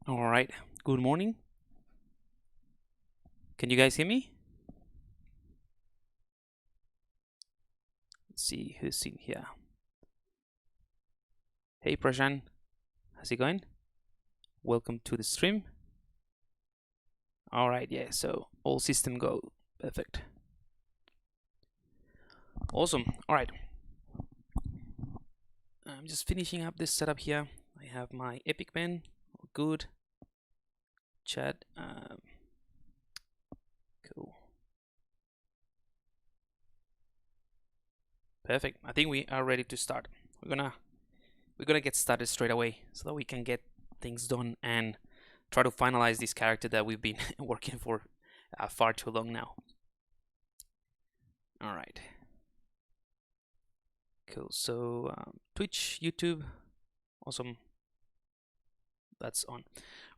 All right, good morning. Can you guys hear me? Let's see who's in here. Hey Prajan, how's it going? Welcome to the stream. All right, yeah, so all system go. Perfect. Awesome. All right. I'm just finishing up this setup here. I have my Epic pen. Good. Chat. Cool. Perfect. I think we are ready to start. We're gonna get started straight away so that we can get things done and try to finalize this character that we've been working for far too long now. All right. Cool. So Twitch, YouTube, awesome. That's on.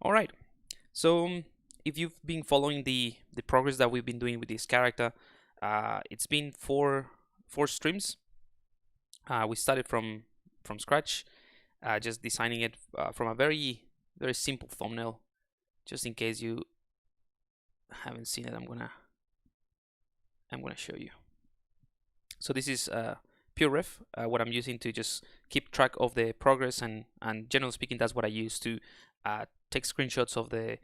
All right. So if you've been following the progress that we've been doing with this character, it's been four streams. We started from scratch, just designing it from a very simple thumbnail. Just in case you haven't seen it, I'm gonna show you. So this is pure ref, what I'm using to just keep track of the progress, and generally speaking, that's what I use to take screenshots of the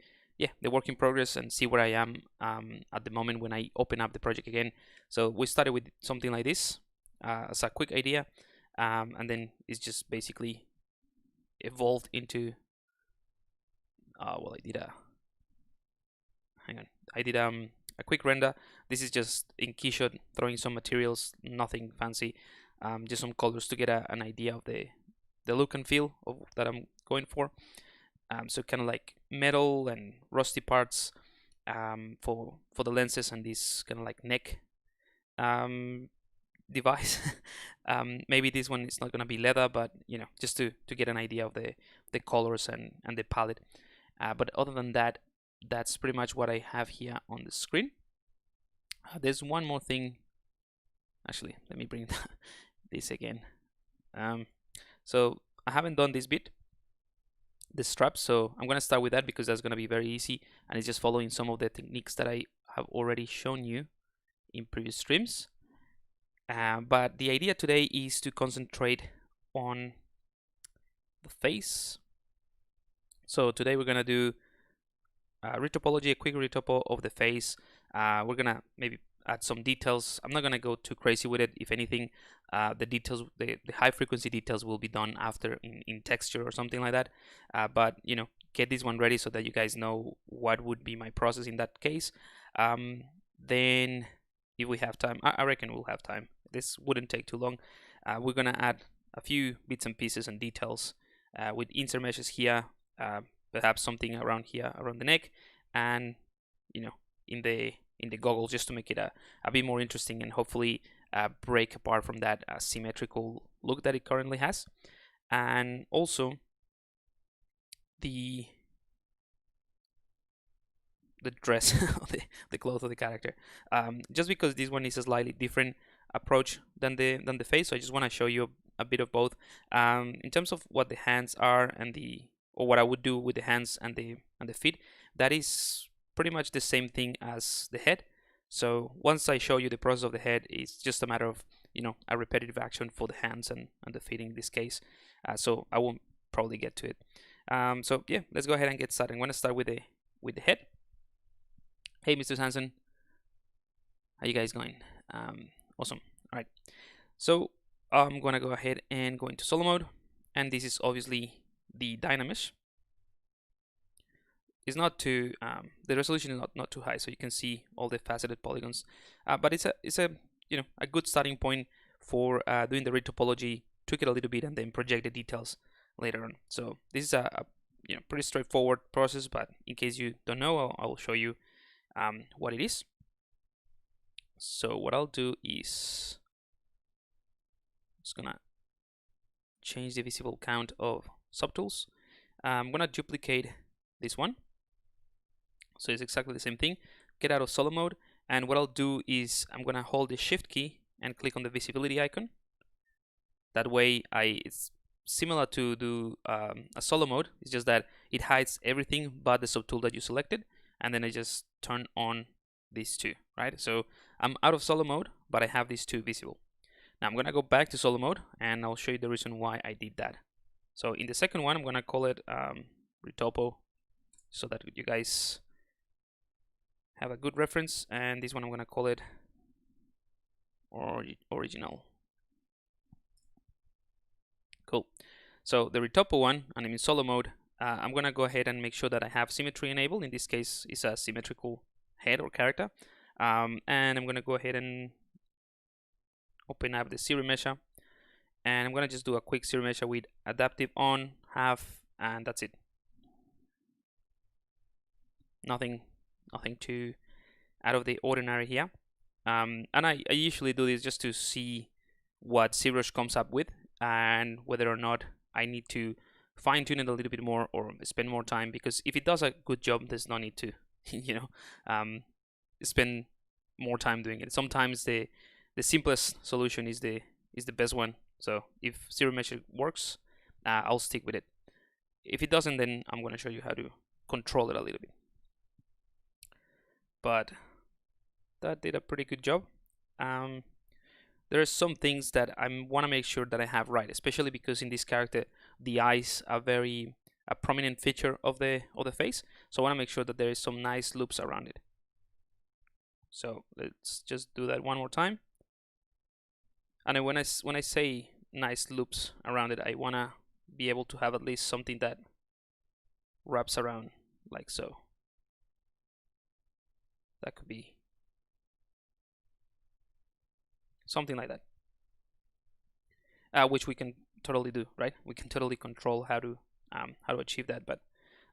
work in progress and see where I am at the moment when I open up the project again. So we started with something like this as a quick idea, and then it's just basically evolved into well, I did a quick render. This is just in Keyshot, throwing some materials, nothing fancy, just some colors to get an idea of the look and feel of that I'm going for. So kind of like metal and rusty parts for the lenses, and this kind of like neck device. Maybe this one is not going to be leather, but just to get an idea of the colors and the palette. But other than that, that's pretty much what I have here on the screen. There's one more thing. Actually, let me bring this again. So I haven't done this bit, the straps, so I'm going to start with that because that's going to be very easy, and it's just following some of the techniques that I have already shown you in previous streams. But the idea today is to concentrate on the face. So today we're going to do retopology, a quick retopo of the face. We're gonna maybe add some details. I'm not gonna go too crazy with it. If anything, the details, the high frequency details will be done after in texture or something like that. But get this one ready so that you guys know what would be my process in that case. Then if we have time, I reckon we'll have time. This wouldn't take too long. We're gonna add a few bits and pieces and details with insert meshes here. Perhaps something around here, around the neck, and in the goggles, just to make it a bit more interesting and hopefully break apart from that symmetrical look that it currently has. And also the dress, the clothes of the character. Just because this one is a slightly different approach than the face, so I just want to show you a bit of both. In terms of what the hands are and or what I would do with the hands and the feet, that is pretty much the same thing as the head. So once I show you the process of the head, it's just a matter of a repetitive action for the hands and the feet in this case. So I won't probably get to it. So yeah, let's go ahead and get started. I'm going to start with the head. Hey, Mr. Hansen, how you guys going? Awesome. All right. So I'm going to go ahead and go into solo mode, and this is obviously the Dynamesh. Is not too the resolution is not too high, so you can see all the faceted polygons, but it's a a good starting point for doing the retopology, tweak it a little bit, and then project the details later on. So this is a pretty straightforward process, but in case you don't know, I'll show you what it is. So what I'll do is just gonna change the visible count of subtools. I'm gonna duplicate this one, so it's exactly the same thing. Get out of solo mode, and what I'll do is I'm gonna hold the shift key and click on the visibility icon. That way it's similar to do a solo mode. It's just that it hides everything but the subtool that you selected, and then I just turn on these two, right? So I'm out of solo mode, but I have these two visible. Now I'm gonna go back to solo mode, and I'll show you the reason why I did that. So in the second one, I'm gonna call it Retopo, so that you guys have a good reference. And this one I'm gonna call it Original. Cool. So the Retopo one, and I'm in solo mode. I'm gonna go ahead and make sure that I have symmetry enabled. In this case, it's a symmetrical head or character. And I'm gonna go ahead and open up the Series Measure, and I'm gonna just do a quick Series Measure with adaptive on, half, and that's it. Nothing too out of the ordinary here. And I usually do this just to see what ZBrush comes up with, and whether or not I need to fine tune it a little bit more or spend more time, because if it does a good job, there's no need to spend more time doing it. Sometimes the simplest solution is the best one. So if Series Measure works, I'll stick with it. If it doesn't, then I'm going to show you how to control it a little bit. But that did a pretty good job. There are some things that I want to make sure that I have right, especially because in this character the eyes are a prominent feature of the face. So I want to make sure that there is some nice loops around it. So let's just do that one more time. And when I say nice loops around it, I want to be able to have at least something that wraps around like so. That could be something like that, which we can totally do, right? We can totally control how to achieve that. But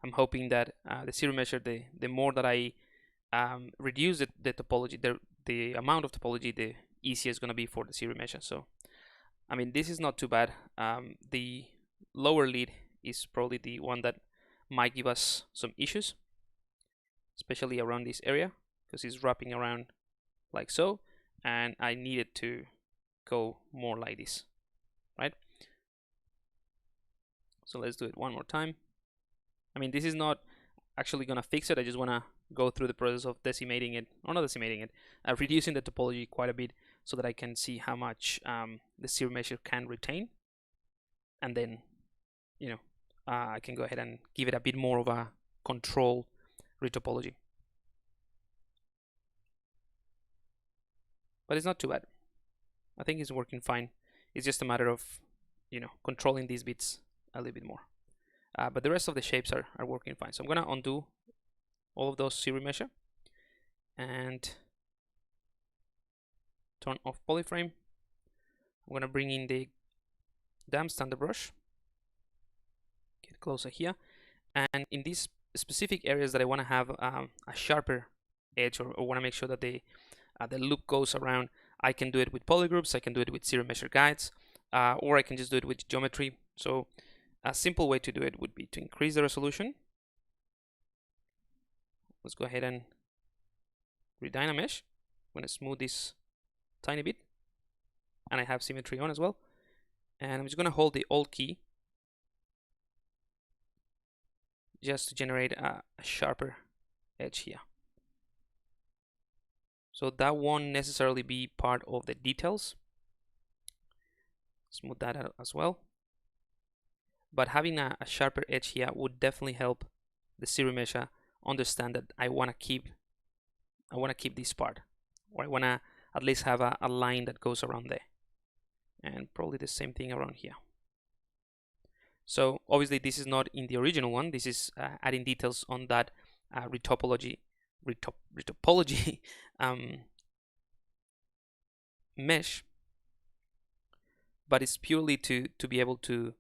I'm hoping that the Series Measure, the more that I reduce the topology, the amount of topology, the easier it's going to be for the Series Measure. So I mean, this is not too bad. The lower lid is probably the one that might give us some issues, especially around this area, because it's wrapping around like so, and I need it to go more like this, right? So let's do it one more time. I mean, this is not actually gonna fix it. I just wanna go through the process of decimating it, or not decimating it, reducing the topology quite a bit, so that I can see how much the Series Measure can retain, and then I can go ahead and give it a bit more of a control retopology. But it's not too bad. I think it's working fine. It's just a matter of controlling these bits a little bit more. But the rest of the shapes are working fine. So I'm gonna undo all of those Series Measure and turn off polyframe. I'm gonna bring in the damp standard brush, get closer here, and in these specific areas that I want to have a sharper edge, or want to make sure that the loop goes around, I can do it with polygroups, I can do it with Series Measure guides, or I can just do it with geometry. So a simple way to do it would be to increase the resolution. Let's go ahead and redynamesh. I'm going to smooth this tiny bit, and I have symmetry on as well. And I'm just going to hold the Alt key just to generate a sharper edge here. So that won't necessarily be part of the details. Smooth that out as well. But having a sharper edge here would definitely help the Series Measure understand that I want to keep this part, or I want to at least have a line that goes around there, and probably the same thing around here. So obviously this is not in the original one. This is adding details on that retopology mesh, but it's purely to be able to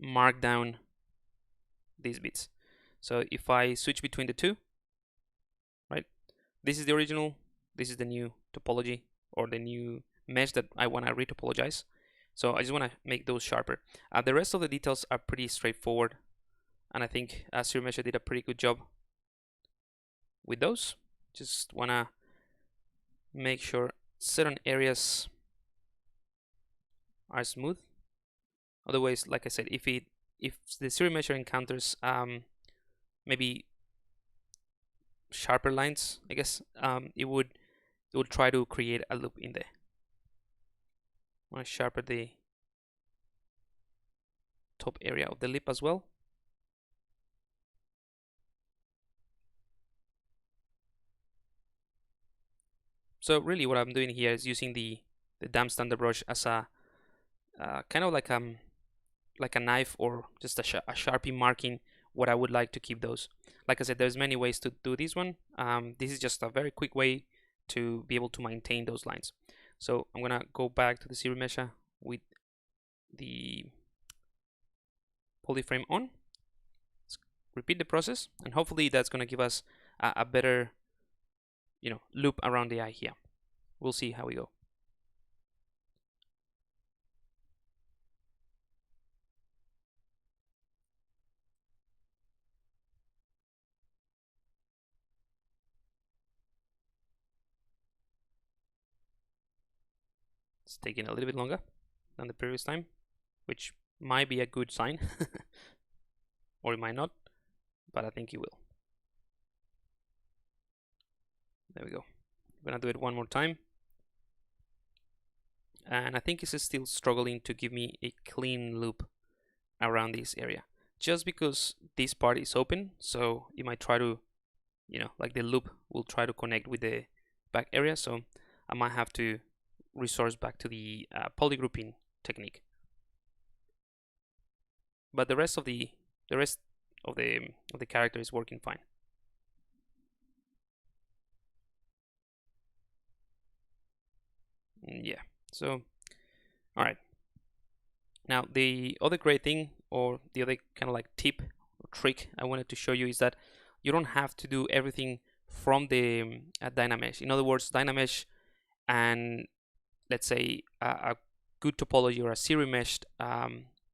mark down these bits. So if I switch between the two, right, this is the original, this is the new topology, or the new mesh that I want to retopologize. So I just want to make those sharper. The rest of the details are pretty straightforward, and I think Series Measure did a pretty good job with those. Just want to make sure certain areas are smooth. Otherwise, like I said, if it if the series measure encounters maybe sharper lines, I guess, it would try to create a loop in there. I want to sharpen the top area of the lip as well. So really what I'm doing here is using the damp standard brush as a kind of like a knife, or just a Sharpie marking what I would like to keep those. Like I said, there's many ways to do this one. This is just a very quick way to be able to maintain those lines. So I'm gonna go back to the series measure with the polyframe on. Let's repeat the process, and hopefully that's gonna give us a better, loop around the eye here. We'll see how we go. It's taking a little bit longer than the previous time, which might be a good sign, or it might not, but I think it will. There we go. I'm gonna do it one more time. And I think it's still struggling to give me a clean loop around this area, just because this part is open, so it might try to, like the loop will try to connect with the back area, so I might have to resource back to the polygrouping technique. But the rest of the character is working fine. Yeah. So, all right. Now the other great thing, or the other kind of like tip or trick I wanted to show you, is that you don't have to do everything from the Dynamesh. In other words, Dynamesh and let's say a good topology or a series meshed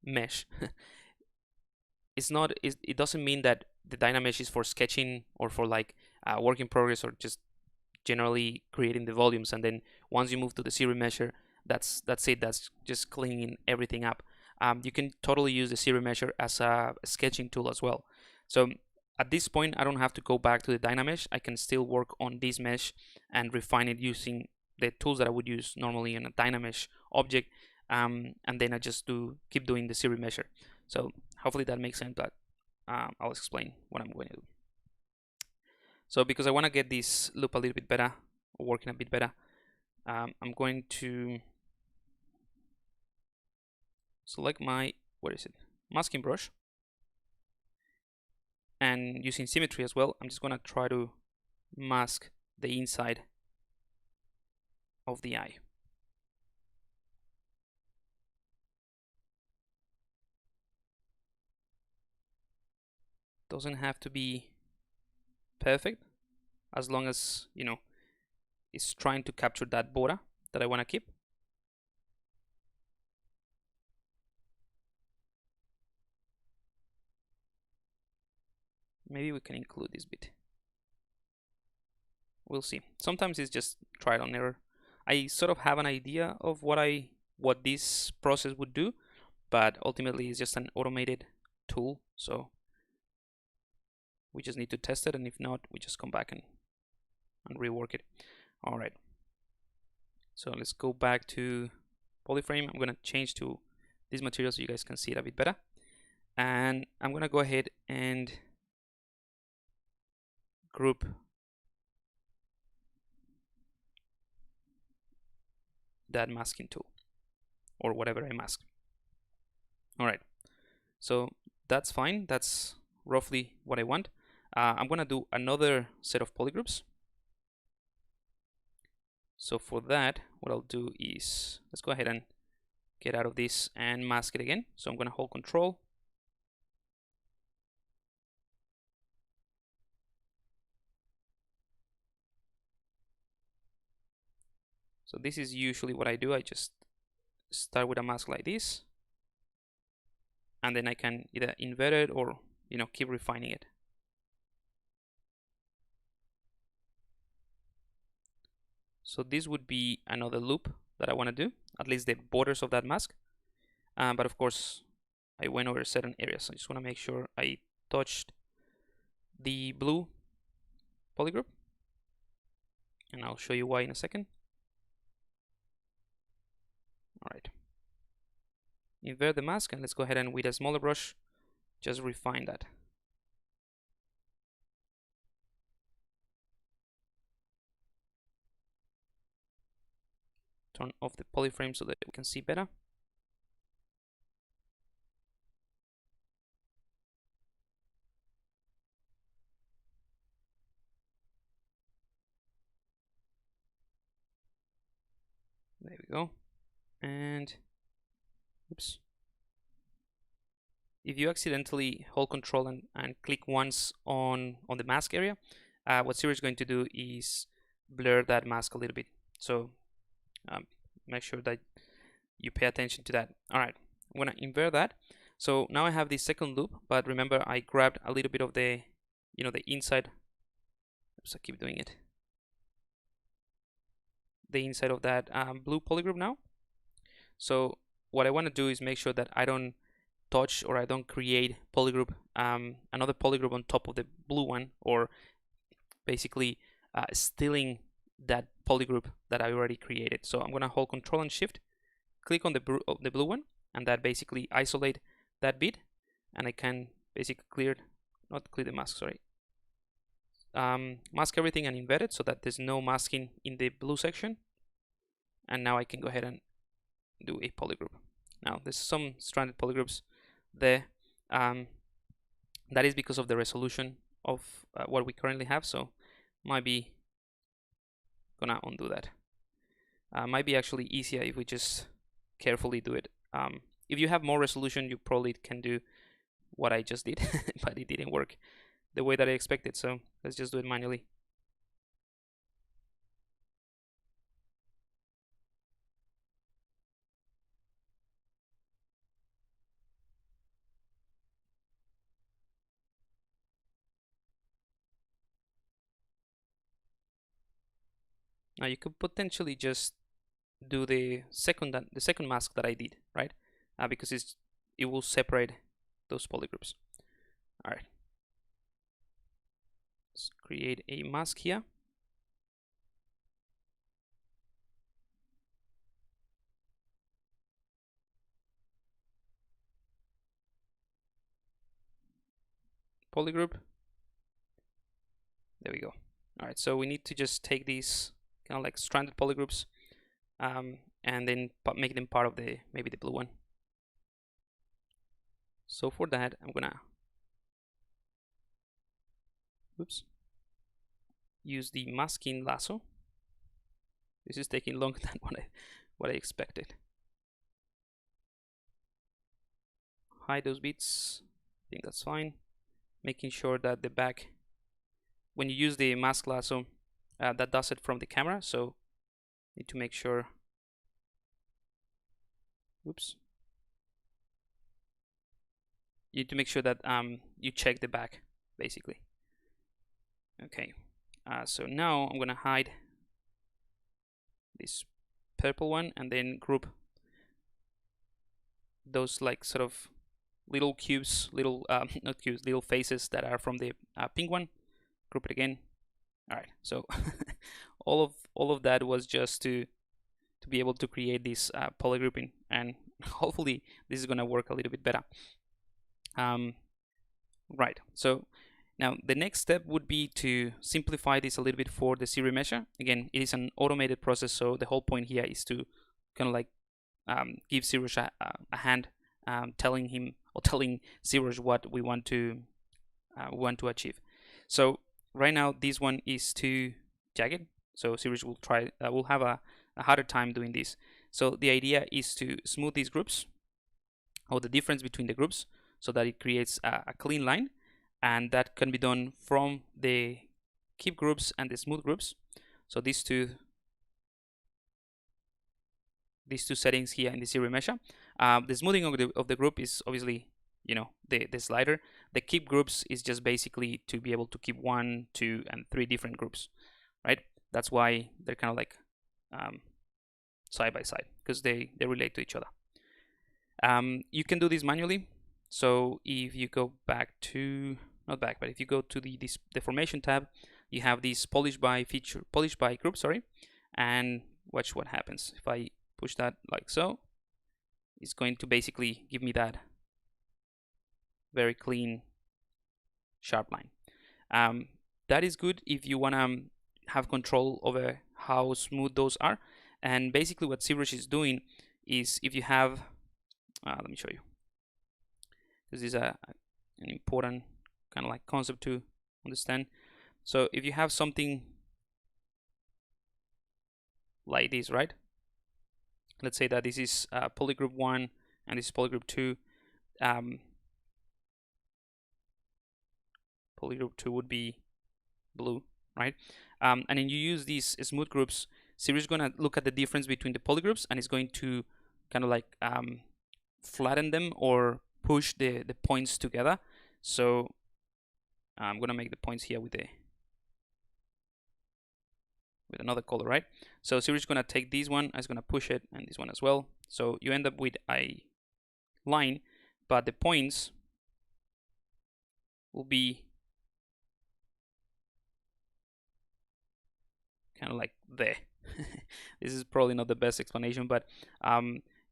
mesh it doesn't mean that the Dynamesh is for sketching or for like work in progress, or just generally creating the volumes, and then once you move to the series measure, that's it, that's just cleaning everything up. You can totally use the series measure as a sketching tool as well. So at this point I don't have to go back to the Dynamesh. I can still work on this mesh and refine it using the tools that I would use normally in a Dynamesh object, and then I just keep doing the series measure. So hopefully that makes sense, but I'll explain what I'm going to do. So because I want to get this loop a little bit better, or working a bit better, I'm going to select my, masking brush, and using symmetry as well, I'm just going to try to mask the inside of the eye. Doesn't have to be perfect, as long as it's trying to capture that border that I want to keep. Maybe we can include this bit. We'll see. Sometimes it's just trial and error. I sort of have an idea of what this process would do, but ultimately it's just an automated tool, so we just need to test it, and if not, we just come back and rework it. All right. So let's go back to polyframe. I'm gonna change to this material so you guys can see it a bit better, and I'm gonna go ahead and group that masking tool, or whatever I mask. All right, so that's fine. That's roughly what I want. I'm gonna do another set of polygroups. So for that, what I'll do is, let's go ahead and get out of this and mask it again. So I'm gonna hold Control. So this is usually what I do. I just start with a mask like this, and then I can either invert it or keep refining it. So this would be another loop that I want to do, at least the borders of that mask. But of course, I went over certain areas. I just want to make sure I touched the blue polygroup, and I'll show you why in a second. All right, invert the mask, and let's go ahead and with a smaller brush just refine that. Turn off the polyframe so that we can see better. There we go. And oops. If you accidentally hold Control and click once on the mask area, what ZBrush is going to do is blur that mask a little bit. So make sure that you pay attention to that. All right, I'm gonna invert that. So now I have this second loop, but remember I grabbed a little bit of the, the inside. Oops, I keep doing it. The inside of that blue polygroup now. So what I want to do is make sure that I don't touch or I don't create polygroup, another polygroup on top of the blue one, or basically stealing that polygroup that I already created. So I'm gonna hold Control and Shift, click on the blue one, and that basically isolate that bit, and I can basically not clear the mask, sorry. Mask everything and invert it so that there's no masking in the blue section. And now I can go ahead and do a polygroup. Now there's some stranded polygroups there. That is because of the resolution of what we currently have, so might be gonna undo that. Might be actually easier if we just carefully do it. If you have more resolution, you probably can do what I just did, but it didn't work the way that I expected, so let's just do it manually. Now you could potentially just do the second mask that I did, right? Because it will separate those polygroups. All right. Let's create a mask here. Polygroup. There we go. All right, so we need to just take these kind of like stranded polygroups and then make them part of maybe the blue one. So for that, I'm gonna use the masking lasso. This is taking longer than what I expected. Hide those bits. I think that's fine. Making sure that the back, when you use the mask lasso, that does it from the camera, so need to make sure. Oops. You need to make sure that you check the back, basically. Okay, so now I'm gonna hide this purple one and then group those like sort of little cubes, little not cubes, little faces that are from the pink one. Group it again. All right, so all of that was just to be able to create this polygrouping, and hopefully this is gonna work a little bit better. Right, so now the next step would be to simplify this a little bit for the series measure. Again, it is an automated process, so the whole point here is to kind of like give ZBrush a hand, telling him or telling ZBrush what we want to achieve. So right now this one is too jagged, so ZBrush will have a harder time doing this. So the idea is to smooth these groups, or the difference between the groups, so that it creates a clean line, and that can be done from the keep groups and the smooth groups. So these two settings here in the series measure. The smoothing of the group is obviously, the slider. The keep groups is just basically to be able to keep 1, 2, and 3 different groups, right? That's why they're kind of like side by side, because they relate to each other. You can do this manually. So if you go back to, not back, but if you go to this deformation tab, you have this polish by feature, polish by group, sorry, and watch what happens. If I push that like so, it's going to basically give me that very clean, sharp line. That is good if you want to have control over how smooth those are. And basically what ZBrush is doing is, if you have, let me show you. This is an important kind of like concept to understand. So if you have something like this, right? Let's say that this is polygroup 1 and this is polygroup 2. Polygroup 2 would be blue, right? And then you use these smooth groups. ZBrush is going to look at the difference between the polygroups, and it's going to kind of like flatten them or push the points together. So I'm going to make the points here with another color, right? So ZBrush is going to take this one, it's going to push it, and this one as well. So you end up with a line, but the points will be kind of like there. This is probably not the best explanation, but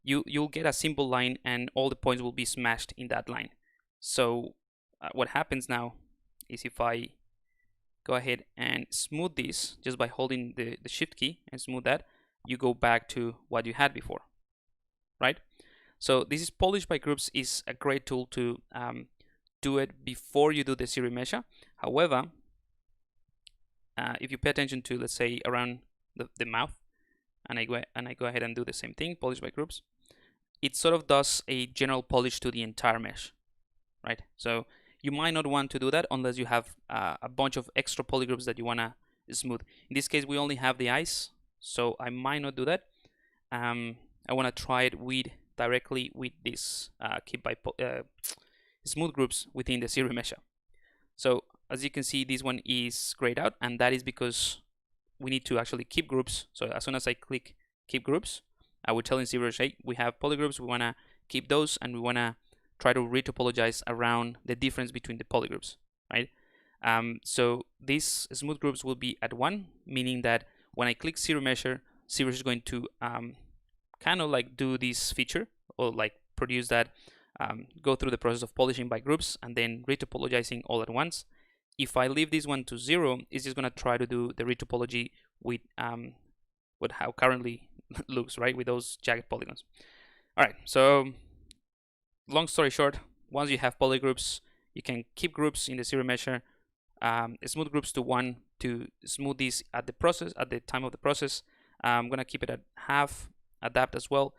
you'll get a simple line and all the points will be smashed in that line. So what happens now is, if I go ahead and smooth this just by holding the shift key and smooth that, you go back to what you had before, right? So this is polish by groups, is a great tool to do it before you do the series measure. However, if you pay attention to, let's say, around the mouth, and I go ahead and do the same thing, polish by groups, it sort of does a general polish to the entire mesh, right? So you might not want to do that unless you have a bunch of extra polygroups that you want to smooth. In this case, we only have the eyes, so I might not do that. I want to try it directly with this keep by smooth groups within the series measure. So as you can see, this one is grayed out, and that is because we need to actually keep groups. So as soon as I click keep groups, I will tell in ZBrush, hey, we have polygroups, we want to keep those, and we want to try to retopologize around the difference between the polygroups, right? So these smooth groups will be at 1, meaning that when I click series measure, ZBrush is going to kind of like do this feature, or like produce that, go through the process of polishing by groups and then retopologizing all at once. If I leave this one to 0, it's just going to try to do the retopology with how currently looks, right, with those jagged polygons. All right, so long story short, once you have polygroups, you can keep groups in the series measure, smooth groups to 1 to smooth this at the time of the process. I'm going to keep it at half, adapt as well.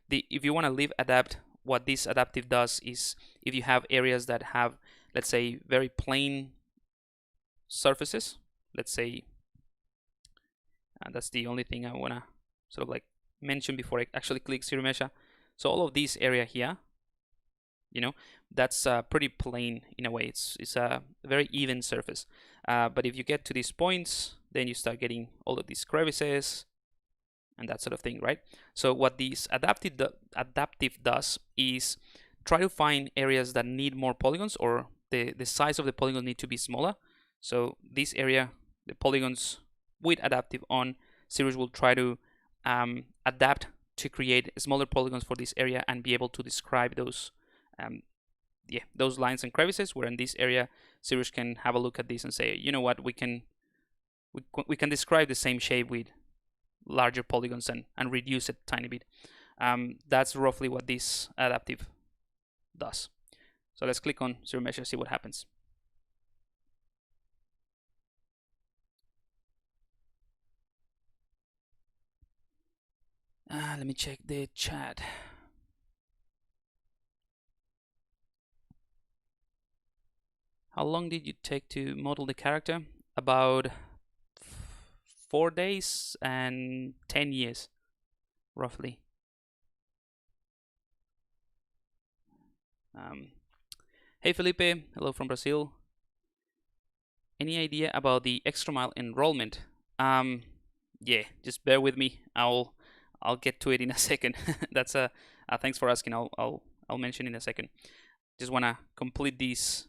If you want to leave adapt, what this adaptive does is, if you have areas that have, let's say, very plain surfaces, let's say, that's the only thing I want to sort of like mention before I actually click series measure. So all of this area here, you know, that's pretty plain in a way. It's a very even surface. But if you get to these points, then you start getting all of these crevices and that sort of thing, right? So what this adaptive does is try to find areas that need more polygons, or the size of the polygon need to be smaller. So this area, the polygons with adaptive on, ZBrush will try to adapt to create smaller polygons for this area and be able to describe those those lines and crevices, where in this area ZBrush can have a look at this and say, you know what, we can describe the same shape with larger polygons and reduce it a tiny bit. That's roughly what this adaptive does. So let's click on series measure, see what happens. Let me check the chat. How long did you take to model the character? About 4 days and 10 years, roughly. Hey Felipe, hello from Brazil. Any idea about the extra mile enrollment? Yeah, just bear with me. I'll get to it in a second. That's thanks for asking. I'll I'll mention in a second. Just want to complete this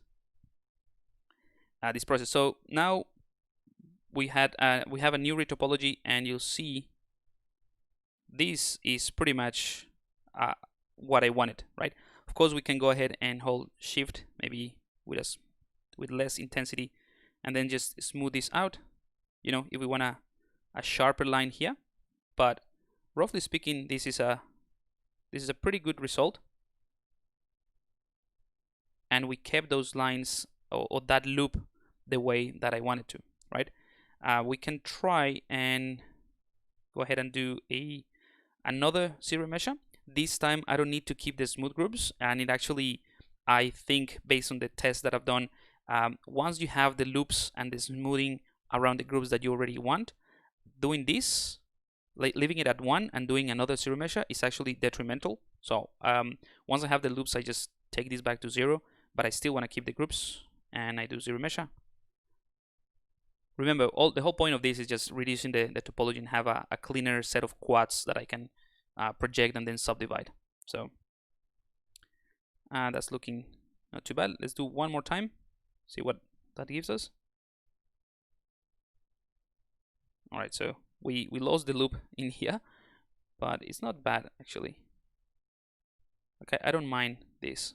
this process. So now we have a new retopology, and you'll see this is pretty much what I wanted, right? Of course, we can go ahead and hold Shift, maybe with less intensity, and then just smooth this out. You know, if we want a sharper line here, but roughly speaking, this is a pretty good result, and we kept those lines or that loop the way that I wanted to, right? We can try and go ahead and do another zero measure. This time I don't need to keep the smooth groups, and it actually, I think, based on the test that I've done, once you have the loops and the smoothing around the groups that you already want, doing this, leaving it at 1 and doing another zero measure is actually detrimental. So once I have the loops, I just take this back to 0, but I still want to keep the groups, and I do zero measure. Remember, the whole point of this is just reducing the topology and have a cleaner set of quads that I can project and then subdivide. So that's looking not too bad. Let's do one more time, see what that gives us. All right, so we lost the loop in here, but it's not bad actually. Okay, I don't mind this.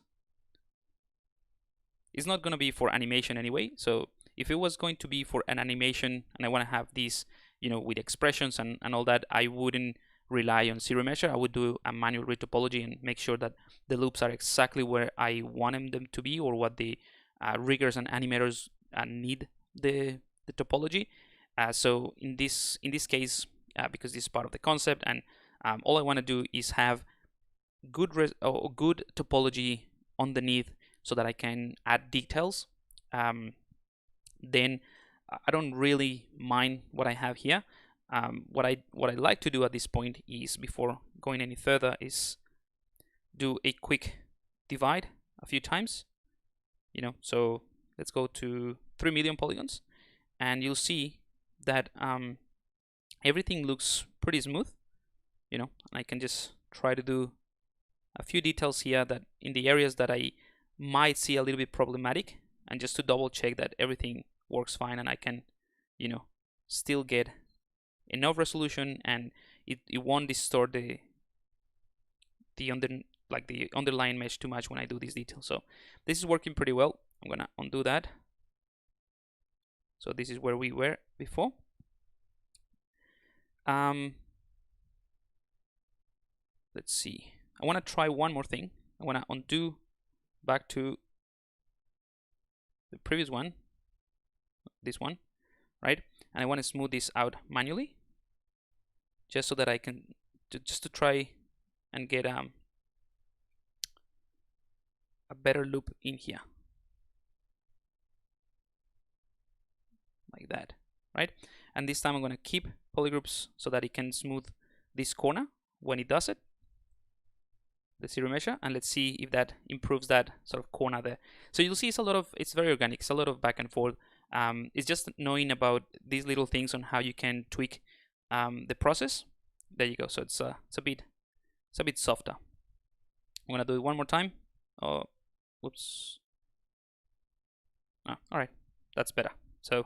It's not going to be for animation anyway, so if it was going to be for an animation and I want to have these, you know, with expressions and all that, I wouldn't rely on zero measure. I would do a manual retopology and make sure that the loops are exactly where I want them to be, or what the riggers and animators need the topology. So in this case, because this is part of the concept, and all I want to do is have good topology underneath so that I can add details. Then I don't really mind what I have here. What I like to do at this point is, before going any further, is do a quick divide a few times. You know, so let's go to 3 million polygons, and you'll see that everything looks pretty smooth. You know, I can just try to do a few details here that in the areas that I might see a little bit problematic, and just to double check that everything works fine, and I can, you know, still get enough resolution, and it won't distort the underlying mesh too much when I do these details. So this is working pretty well. I'm gonna undo that. So this is where we were before. Let's see. I want to try one more thing. I want to undo back to the previous one, this one, right? And I want to smooth this out manually, just so that I can just to try and get a better loop in here, like that, right? And this time I'm going to keep polygroups so that it can smooth this corner when it does it, the zero measure, and let's see if that improves that sort of corner there. So you'll see it's very organic. It's a lot of back and forth. It's just knowing about these little things on how you can tweak the process. There you go. So it's a bit softer. I'm gonna do it one more time. Oh, whoops. Oh, all right, that's better. So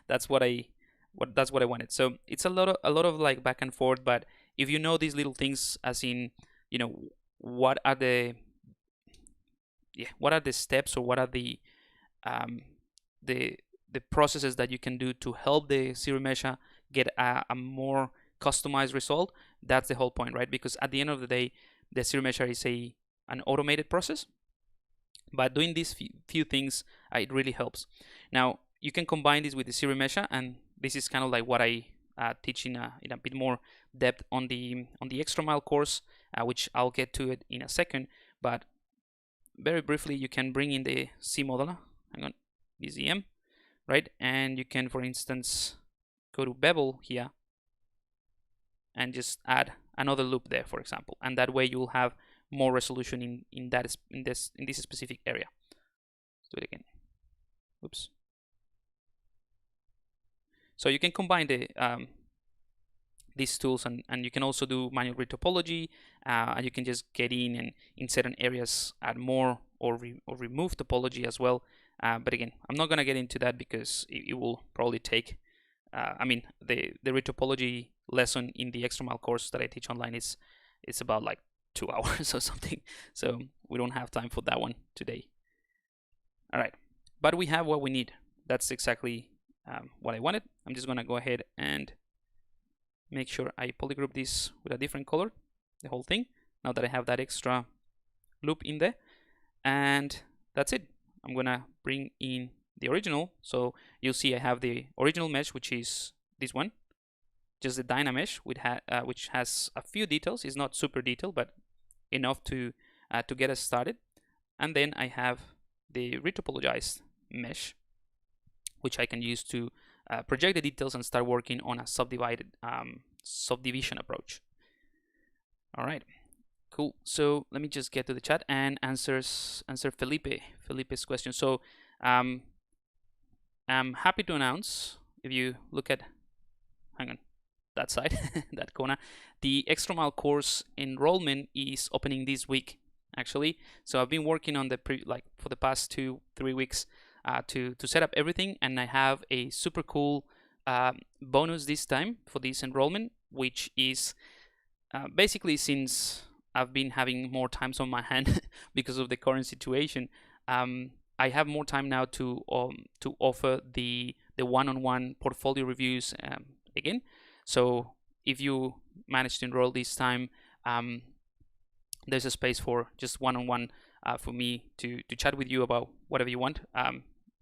that's what I wanted. So it's a lot of like back and forth. But if you know these little things, as in, you know, what are the steps, or what are the processes that you can do to help the zero measure get a more customized result. That's the whole point, right? Because at the end of the day, the zero measure is an automated process, but doing these few things, it really helps. Now you can combine this with the zero measure, and this is kind of like what I teach in a bit more depth on the extra mile course, which I'll get to it in a second. But very briefly, you can bring in the C modeler, BZM, right? And you can, for instance, go to bevel here and just add another loop there, for example, and that way you'll have more resolution in this specific area. Let's do it again. Oops. So you can combine the these tools, and you can also do manual retopology, and you can just get in and in certain areas add more or remove topology as well. But again, I'm not going to get into that because it will probably take I mean, the retopology lesson in the extra mile course that I teach online is it's about like 2 hours or something, so we don't have time for that one today. All right, but we have what we need. That's exactly what I wanted. I'm just gonna go ahead and make sure I polygroup this with a different color, the whole thing, now that I have that extra loop in there. And that's it. I'm gonna bring in the original, so you'll see I have the original mesh, which is this one, just the Dynamesh, which has a few details. It's not super detailed, but enough to get us started. And then I have the retopologized mesh, which I can use to project the details and start working on a subdivision approach. All right, cool. So let me just get to the chat and answer Felipe's question. So I'm happy to announce, if you look at, hang on, that side, that corner, the extra mile course enrollment is opening this week, actually. So I've been working on for the past 2-3 weeks to set up everything, and I have a super cool bonus this time for this enrollment, which is basically, since I've been having more times on my hand because of the current situation, I have more time now to offer the one-on-one portfolio reviews again. So if you manage to enroll this time, there's a space for just one-on-one for me to chat with you about whatever you want.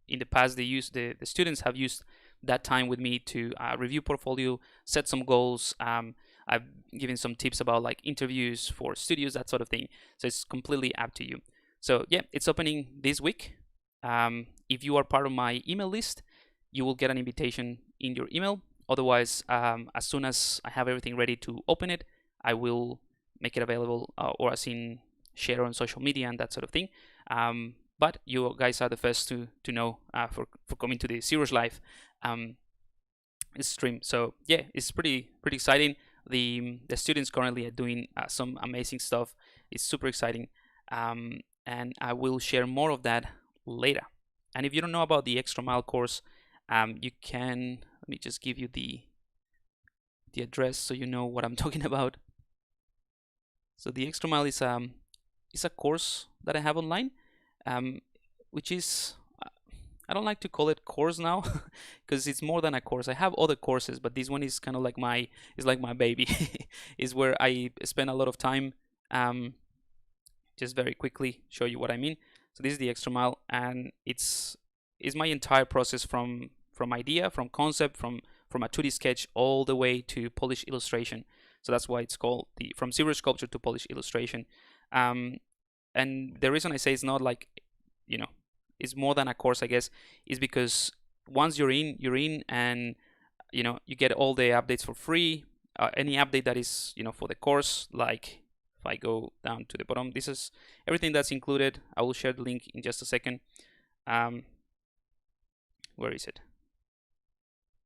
In the past, the students have used that time with me to review portfolio, set some goals. I've given some tips about like interviews for studios, that sort of thing. So it's completely up to you. So yeah, it's opening this week. If you are part of my email list, you will get an invitation in your email. Otherwise, as soon as I have everything ready to open it, I will make it available, or as in share on social media and that sort of thing. But you guys are the first to know for coming to the ZBrush Live stream. So yeah, it's pretty exciting. The students currently are doing some amazing stuff. It's super exciting, and I will share more of that later. And if you don't know about the extra mile course, you can, let me just give you the address so you know what I'm talking about. So the extra mile is a course that I have online, which is, I don't like to call it course now because it's more than a course. I have other courses, but this one is kind of like my baby. Is where I spend a lot of time. Just very quickly show you what I mean. So this is the extra mile, and it's my entire process from idea, from concept, from a 2D sketch all the way to polished illustration. So that's why it's called from ZBrush sculpture to polished illustration. And the reason I say it's not like, it's more than a course, I guess, is because once you're in, and you get all the updates for free. Any update that is for the course, like if I go down to the bottom, this is everything that's included. I will share the link in just a second. Where is it?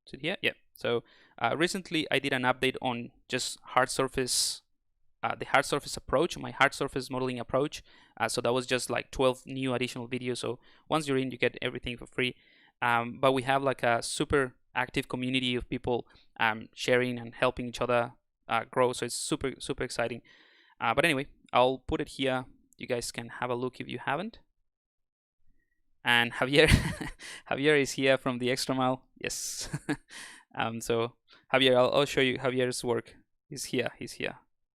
Is it here? Yeah. So recently I did an update on just hard surface, the hard surface approach, my hard surface modeling approach. So that was just like 12 new additional videos. So once you're in, you get everything for free. But we have like a super active community of people sharing and helping each other grow. So it's super exciting. But anyway, I'll put it here. You guys can have a look if you haven't. And Javier, Javier is here from the extra mile. Yes. So Javier, I'll show you Javier's work. He's here.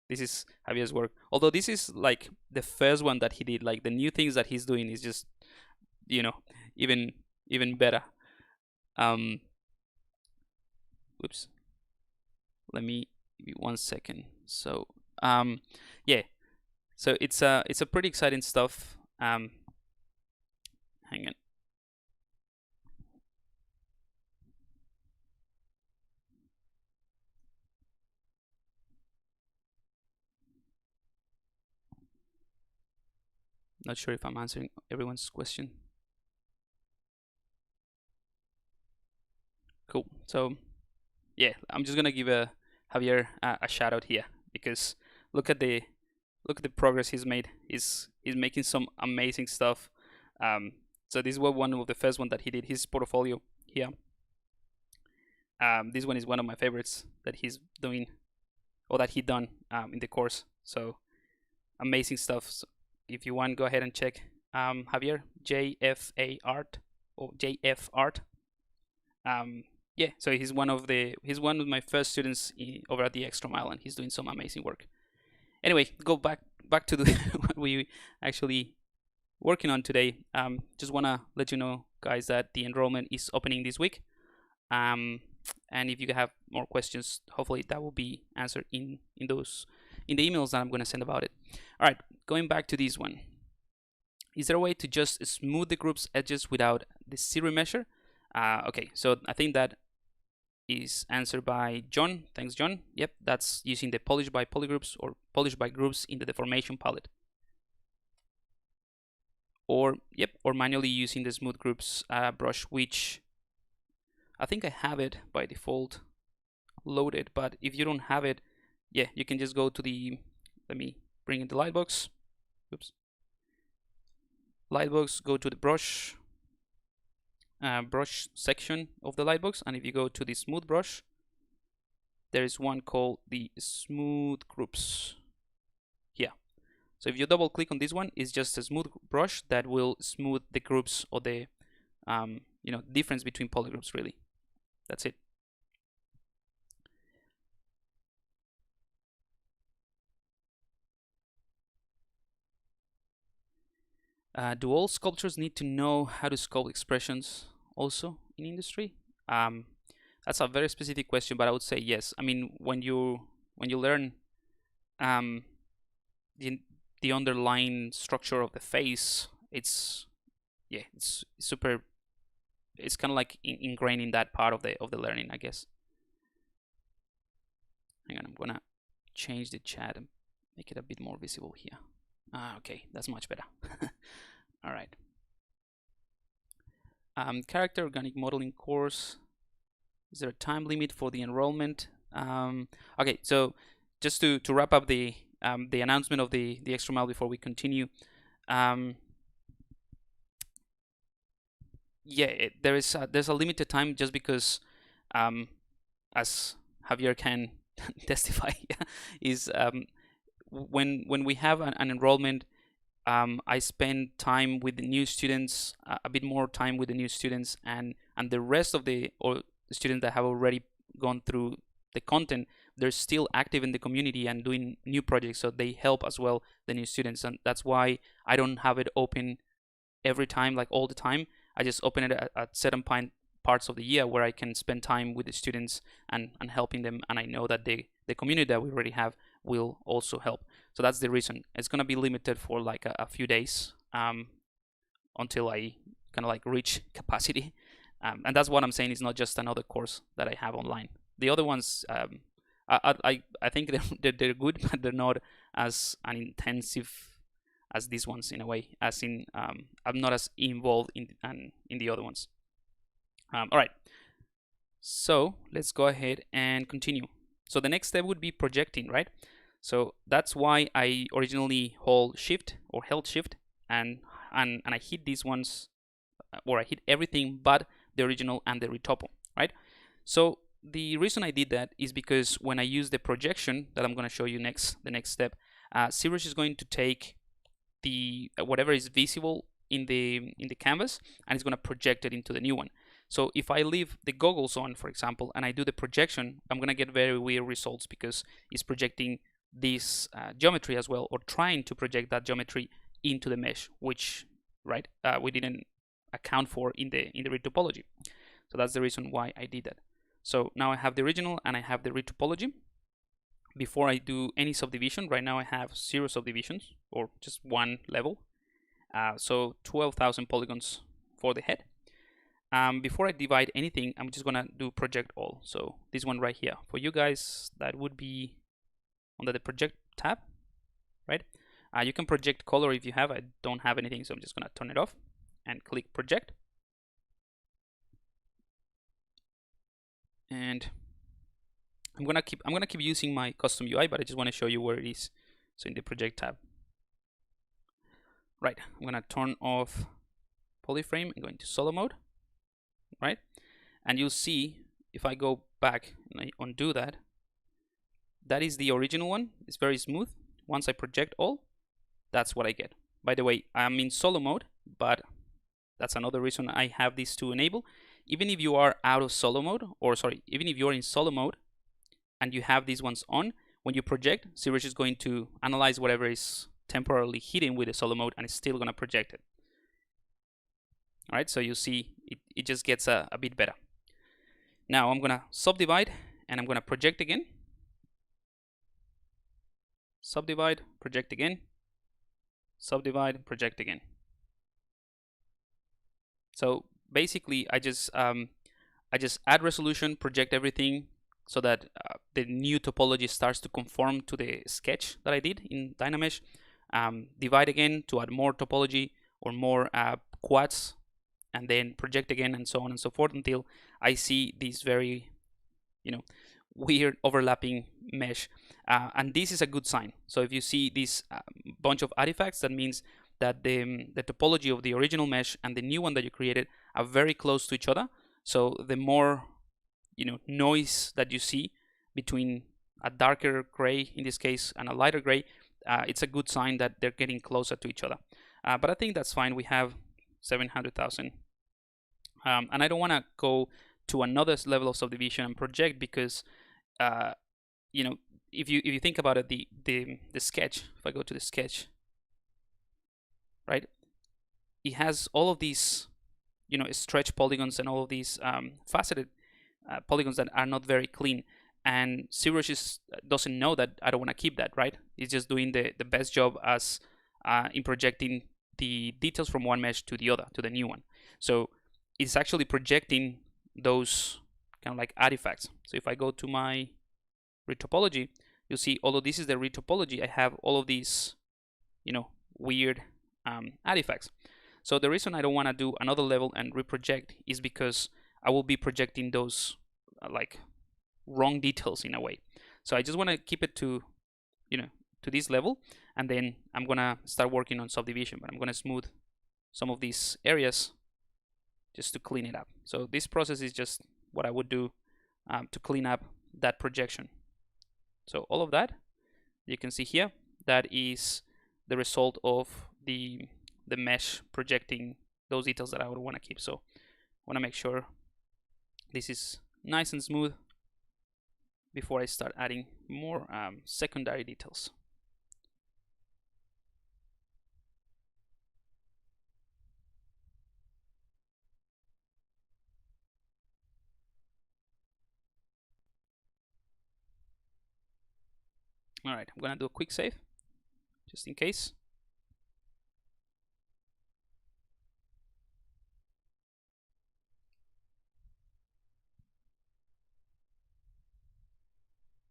This is Javier's work. Although this is like the first one that he did. Like the new things that he's doing is just, even better. Oops. Let me give you 1 second. So yeah. So it's a pretty exciting stuff. Hang on. Not sure if I'm answering everyone's question. Cool. So yeah, I'm just gonna give Javier a shout out here, because look at the progress he's made. He's making some amazing stuff. So this was one of the first one that he did, his portfolio here. This one is one of my favorites that he's doing, or that he done in the course. So amazing stuff. So if you want, go ahead and check Javier, JFA Art or JF Art. Yeah, so he's one of my first students over at the Extra Mile, and he's doing some amazing work. Anyway, go back to the what we actually working on today. Just wanna let you know, guys, that the enrollment is opening this week. And if you have more questions, hopefully that will be answered in the emails that I'm gonna send about it. All right, going back to this one. Is there a way to just smooth the group's edges without the zero measure? Okay, so I think that is answered by John. Thanks, John. Yep, that's using the polish by polygroups or polish by groups in the deformation palette. Or manually using the smooth groups brush, which I think I have it by default loaded, but if you don't have it, yeah, you can just go to the, let me bring in the lightbox. Oops. Lightbox, go to the brush section of the lightbox, and if you go to the smooth brush, there is one called the smooth groups here. So if you double click on this one, it's just a smooth brush that will smooth the groups, or the difference between polygroups, really. That's it. Do all sculptors need to know how to sculpt expressions also in industry? That's a very specific question, but I would say yes. I mean, when you learn the underlying structure of the face, it's super. It's kind of like ingrained in that part of the learning, I guess. Hang on, I'm gonna change the chat and make it a bit more visible here. Okay, that's much better. All right. Character organic modeling course. Is there a time limit for the enrollment? Okay, so just to wrap up the announcement of the Extra Mile before we continue. Yeah, there's a limited time, just because, as Javier can testify, is when we have an enrollment, I spend time with the new students, a bit more time with the new students, and the rest of the students that have already gone through the content, they're still active in the community and doing new projects, so they help as well the new students, and that's why I don't have it open every time, like all the time. I just open it at certain parts of the year where I can spend time with the students and helping them, and I know that the community that we already have will also help. So that's the reason. It's going to be limited for like a few days until I kind of like reach capacity. And that's what I'm saying. It's not just another course that I have online. The other ones, I think they're good, but they're not as an intensive as these ones, in a way. As in, I'm not as involved in the other ones. All right. So let's go ahead and continue. So the next step would be projecting, right? So that's why I originally held Shift, and I hit these ones, or I hit everything but the original and the retopo, right? So the reason I did that is because when I use the projection that I'm going to show you next, the next step, ZBrush is going to take the whatever is visible in the canvas, and it's going to project it into the new one. So if I leave the goggles on, for example, and I do the projection, I'm going to get very weird results, because it's projecting this geometry as well, or trying to project that geometry into the mesh, which we didn't account for in the retopology. So that's the reason why I did that. So now I have the original and I have the retopology. Before I do any subdivision, right now I have 0 subdivisions, or just one level. So 12,000 polygons for the head. Before I divide anything, I'm just gonna do project all. So this one right here, for you guys, that would be under the project tab, right? You can project color if you have. I don't have anything, so I'm just gonna turn it off and click project. And I'm gonna keep using my custom UI, but I just want to show you where it is. So in the project tab, right, I'm gonna turn off polyframe and go into solo mode, right? And you'll see if I go back and I undo that, that is the original one. It's very smooth. Once I project all, that's what I get. By the way, I'm in solo mode, but that's another reason I have these two enabled. Even if you are out of solo mode, or sorry, even if you're in solo mode and you have these ones on, when you project, ZBrush is going to analyze whatever is temporarily hidden with the solo mode and it's still going to project it. All right, so you see it just gets a bit better. Now I'm going to subdivide and I'm going to project again. Subdivide, project again. Subdivide, project again. So basically, I just add resolution, project everything, so that the new topology starts to conform to the sketch that I did in Dynamesh. Divide again to add more topology or more quads, and then project again, and so on and so forth until I see this very, weird overlapping mesh. And this is a good sign. So if you see this bunch of artifacts, that means that the topology of the original mesh and the new one that you created are very close to each other. So the more noise that you see between a darker gray in this case and a lighter gray, it's a good sign that they're getting closer to each other. But I think that's fine. We have 700,000, and I don't want to go to another level of subdivision and project because if you think about it, the sketch, if I go to the sketch, right, it has all of these stretch polygons and all of these faceted polygons that are not very clean, and ZBrush doesn't know that I don't want to keep that, right? It's just doing the best job as in projecting the details from one mesh to the other, to the new one. So it's actually projecting those kind of like artifacts. So if I go to my retopology, you'll see, although this is the retopology, I have all of these weird artifacts. So the reason I don't want to do another level and reproject is because I will be projecting those like wrong details in a way. So I just want to keep it to to this level, and then I'm gonna start working on subdivision, but I'm gonna smooth some of these areas just to clean it up. So this process is just what I would do to clean up that projection. So all of that you can see here, that is the result of the mesh projecting those details that I would want to keep. So I want to make sure this is nice and smooth before I start adding more secondary details. All right, I'm gonna do a quick save just in case.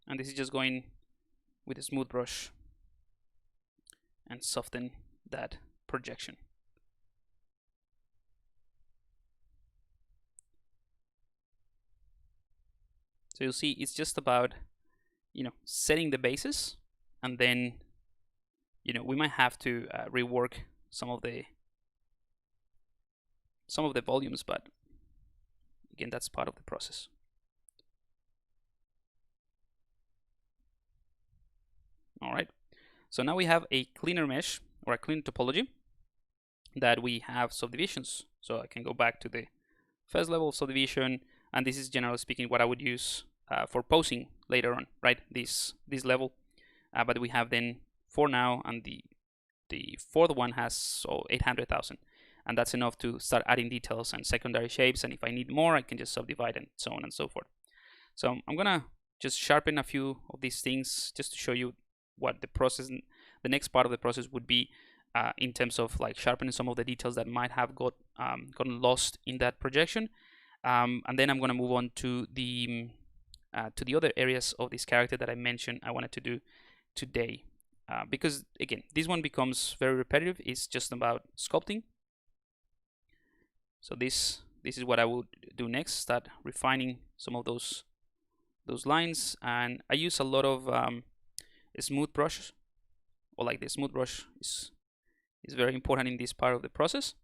And this is just going with a smooth brush and soften that projection. So you'll see it's just about setting the basis, and then we might have to rework some of the volumes, but again, that's part of the process. All right, so now we have a cleaner mesh or a clean topology that we have subdivisions. So I can go back to the first level of subdivision, and this is generally speaking what I would use for posing later on, right? This level, but we have then 4 now, and the fourth one has 800,000, and that's enough to start adding details and secondary shapes. And if I need more, I can just subdivide and so on and so forth. So I'm gonna just sharpen a few of these things just to show you what the process, the next part of the process would be in terms of like sharpening some of the details that might have gotten lost in that projection. And then I'm going to move on to the other areas of this character that I mentioned I wanted to do today, because again, this one becomes very repetitive. It's just about sculpting. So this is what I would do next, start refining some of those those lines, and I use a lot of smooth brushes, or like the smooth brush is very important in this part of the process.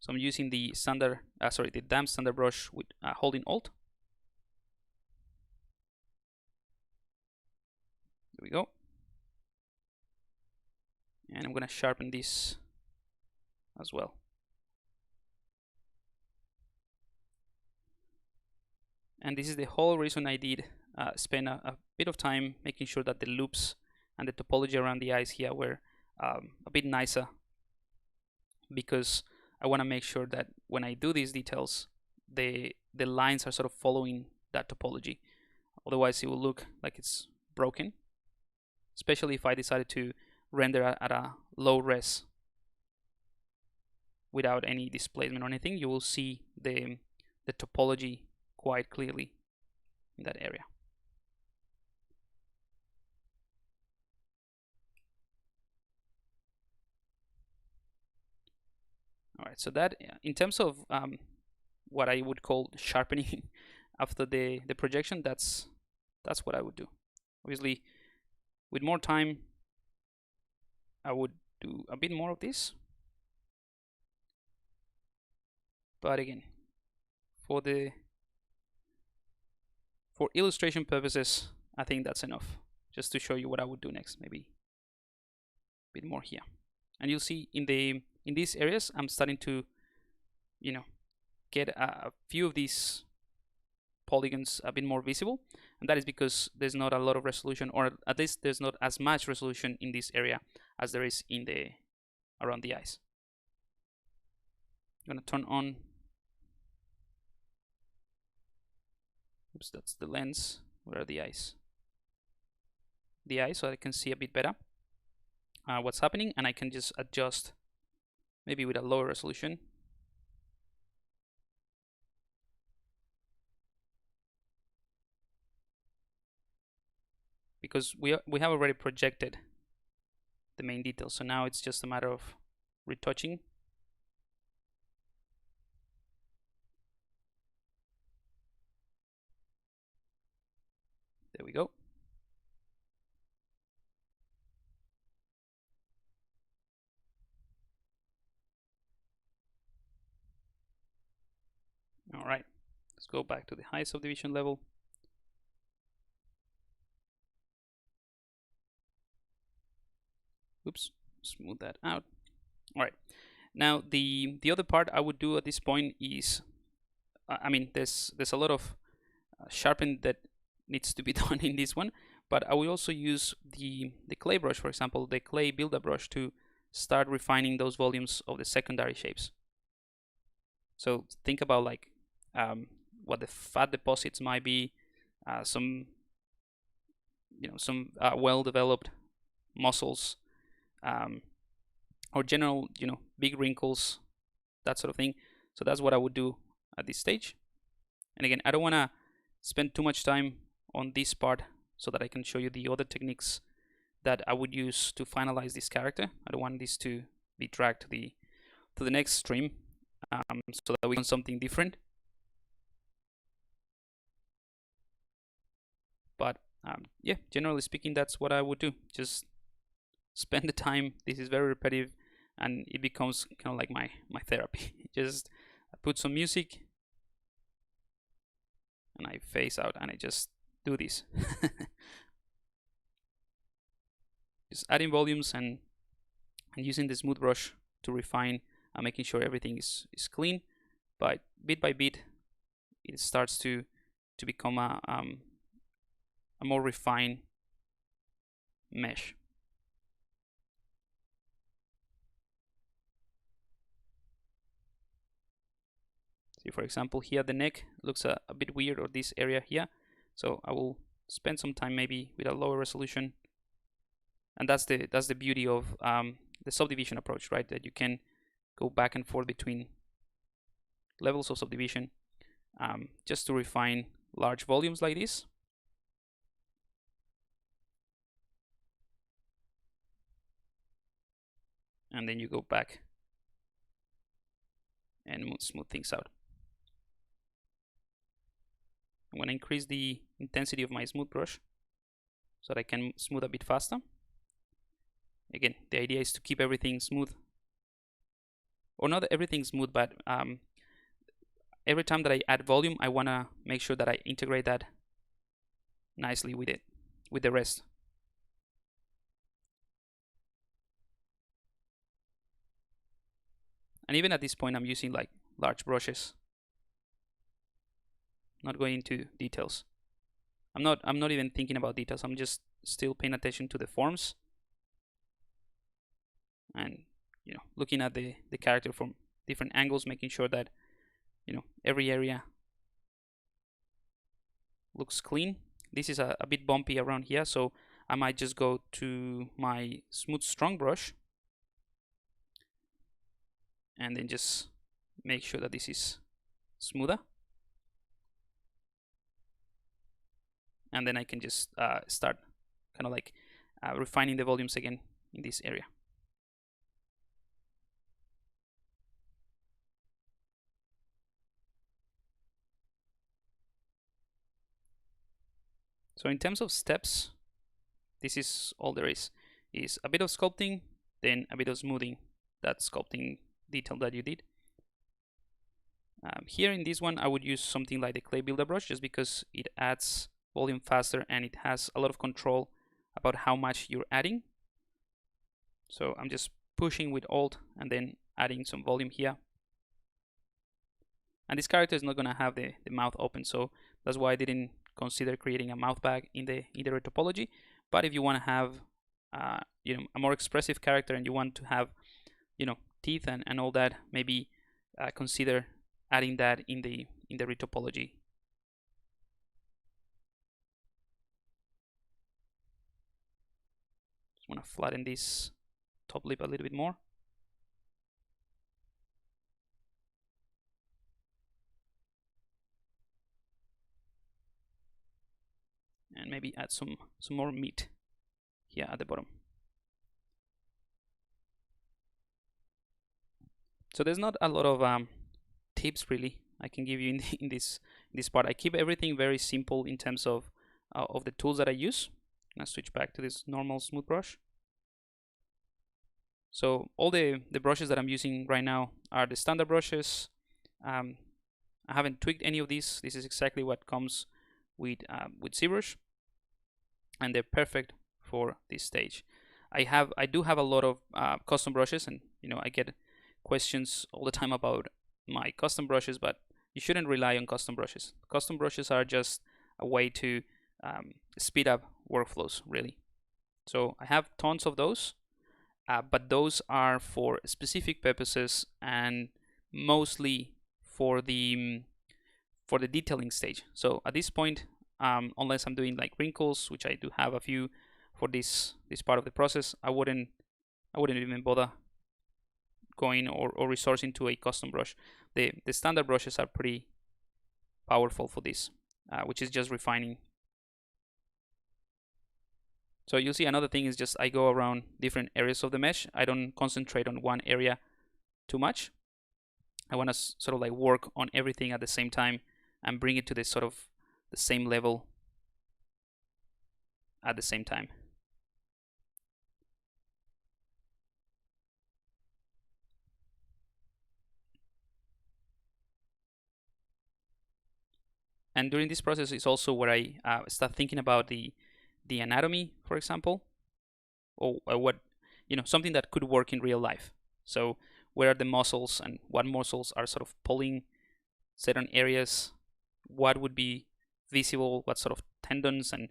So I'm using the standard, the damp standard brush with holding Alt. There we go. And I'm gonna sharpen this as well. And this is the whole reason I did spend a bit of time making sure that the loops and the topology around the eyes here were a bit nicer, because I want to make sure that when I do these details, the lines are sort of following that topology. Otherwise, it will look like it's broken, especially if I decided to render at a low res without any displacement or anything. You will see the topology quite clearly in that area. All right, so that in terms of what I would call sharpening after the projection, that's what I would do. Obviously, with more time, I would do a bit more of this. But again, for illustration purposes, I think that's enough. Just to show you what I would do next, maybe a bit more here. And you'll see in these areas, I'm starting to, get a few of these polygons a bit more visible, and that is because there's not a lot of resolution, or at least there's not as much resolution in this area as there is in around the eyes. I'm gonna turn on. Oops, that's the lens. Where are the eyes? The eyes, so I can see a bit better what's happening, and I can just adjust maybe with a lower resolution. Because we have already projected the main details, so now it's just a matter of retouching. There we go. All right, let's go back to the high subdivision level. Oops, smooth that out. All right, now the other part I would do at this point is, I mean, there's a lot of sharpening that needs to be done in this one, but I will also use the clay brush, for example, the clay builder brush, to start refining those volumes of the secondary shapes. So think about like what the fat deposits might be, some well-developed muscles, or general big wrinkles, that sort of thing. So that's what I would do at this stage. And again, I don't want to spend too much time on this part so that I can show you the other techniques that I would use to finalize this character. I don't want this to be dragged to the next stream, so that we can something different. But yeah, generally speaking, that's what I would do. Just spend the time. This is very repetitive, and it becomes kind of like my therapy. Just put some music, and I phase out, and I just do this. Just adding volumes and using the smooth brush to refine, making sure everything is clean. But bit by bit, it starts to become a more refined mesh. See, for example, here the neck looks a bit weird, or this area here. So I will spend some time maybe with a lower resolution. And that's the beauty of the subdivision approach, right? That you can go back and forth between levels of subdivision, just to refine large volumes like this. And then you go back and smooth things out. I'm going to increase the intensity of my smooth brush so that I can smooth a bit faster. Again, the idea is to keep everything smooth, or not everything smooth, but every time that I add volume, I want to make sure that I integrate that nicely with the rest. And even at this point, I'm using like large brushes, not going into details. I'm not even thinking about details. I'm just still paying attention to the forms and looking at the character from different angles, making sure that every area looks clean. This is a bit bumpy around here, so I might just go to my smooth strong brush and then just make sure that this is smoother, and then I can just start kind of like refining the volumes again in this area. So in terms of steps, this is all there is a bit of sculpting, then a bit of smoothing that sculpting detail that you did. Here in this one, I would use something like the clay builder brush, just because it adds volume faster and it has a lot of control about how much you're adding. So I'm just pushing with Alt and then adding some volume here. And this character is not going to have the mouth open, so that's why I didn't consider creating a mouth bag in the retopology. But if you want to have a more expressive character and you want to have teeth and all that, maybe consider adding that in the retopology. Just want to flatten this top lip a little bit more. And maybe add some more meat here at the bottom. So there's not a lot of tips really I can give you in this part. I keep everything very simple in terms of the tools that I use. I'm gonna switch back to this normal smooth brush. So all the brushes that I'm using right now are the standard brushes. I haven't tweaked any of these. This is exactly what comes with ZBrush, and they're perfect for this stage. I do have a lot of custom brushes, and I get questions all the time about my custom brushes, but you shouldn't rely on custom brushes. Custom brushes are just a way to speed up workflows, really. So I have tons of those, but those are for specific purposes and mostly for the detailing stage. So at this point, unless I'm doing like wrinkles, which I do have a few for this part of the process, I wouldn't even bother going or resourcing to a custom brush. The standard brushes are pretty powerful for this, which is just refining. So you'll see another thing is just I go around different areas of the mesh. I don't concentrate on one area too much. I want to sort of like work on everything at the same time and bring it to this sort of the same level at the same time. And during this process is also where I start thinking about the anatomy, for example, or what something that could work in real life. So where are the muscles and what muscles are sort of pulling certain areas? What would be visible? What sort of tendons? And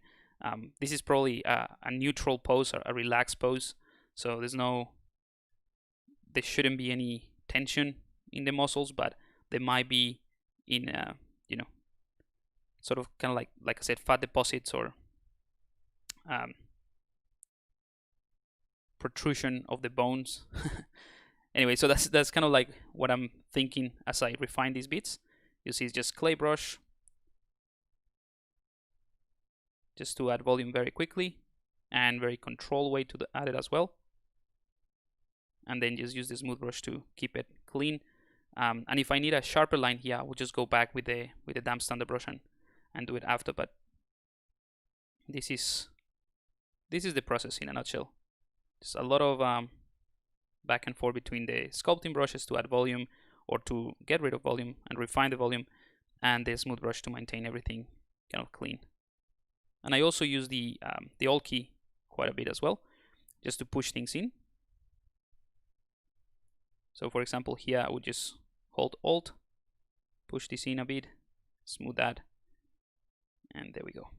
this is probably a neutral pose or a relaxed pose. So there shouldn't be any tension in the muscles, but there might be in sort of kind of like I said, fat deposits or protrusion of the bones. Anyway, so that's kind of like what I'm thinking as I refine these bits. You see, it's just clay brush, just to add volume very quickly, and very controlled way to add it as well. And then just use the smooth brush to keep it clean. And if I need a sharper line here, I will just go back with the damp standard brush and and do it after, but this is the process in a nutshell. There's a lot of back and forth between the sculpting brushes to add volume or to get rid of volume and refine the volume, and the smooth brush to maintain everything kind of clean. And I also use the Alt key quite a bit as well, just to push things in. So for example, here I would just hold Alt, push this in a bit, smooth that, and there we go.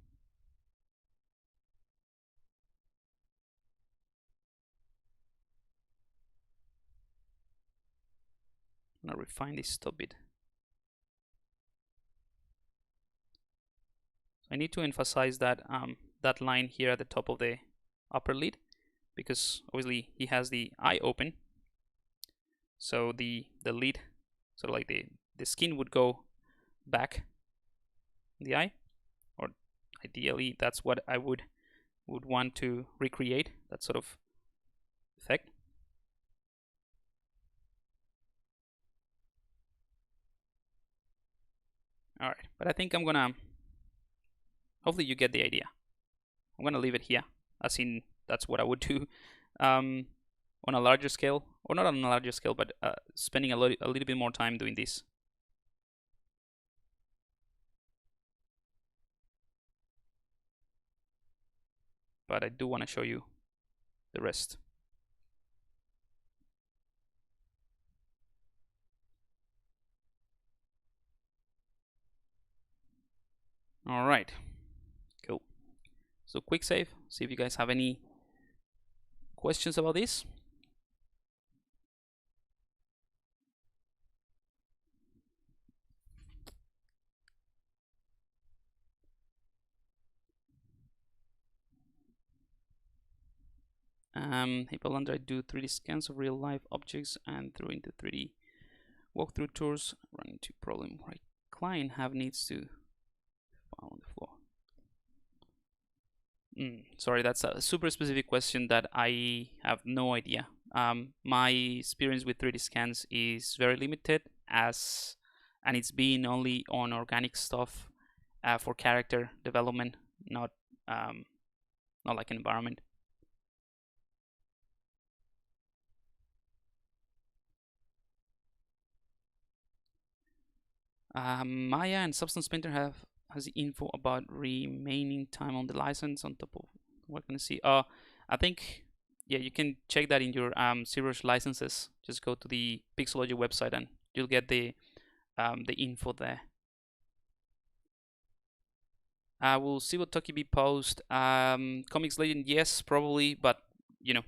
I'm gonna refine this top bit. I need to emphasize that that line here at the top of the upper lid, because obviously he has the eye open, so the lid, sort of like the skin would go back the eye, or ideally that's what I would want to recreate, that sort of effect. All right, but I think I'm gonna, hopefully you get the idea. I'm gonna leave it here, as in that's what I would do on a larger scale, or not on a larger scale, but spending a little bit more time doing this. But I do want to show you the rest. All right, cool. So quick save, see if you guys have any questions about this. Hey Pablo, I do 3D scans of real life objects and through into 3D walkthrough tours, run into problem right client have needs to fall on the floor. Sorry, that's a super specific question that I have no idea. My experience with 3D scans is very limited, and it's been only on organic stuff for character development, not like an environment. Maya and Substance Painter has info about remaining time on the license on top of what can I see? I think, yeah, you can check that in your ZBrush licenses. Just go to the Pixology website and you'll get the info there. Will Sibo Tokibi post Comics Legend? Yes, probably, but you know,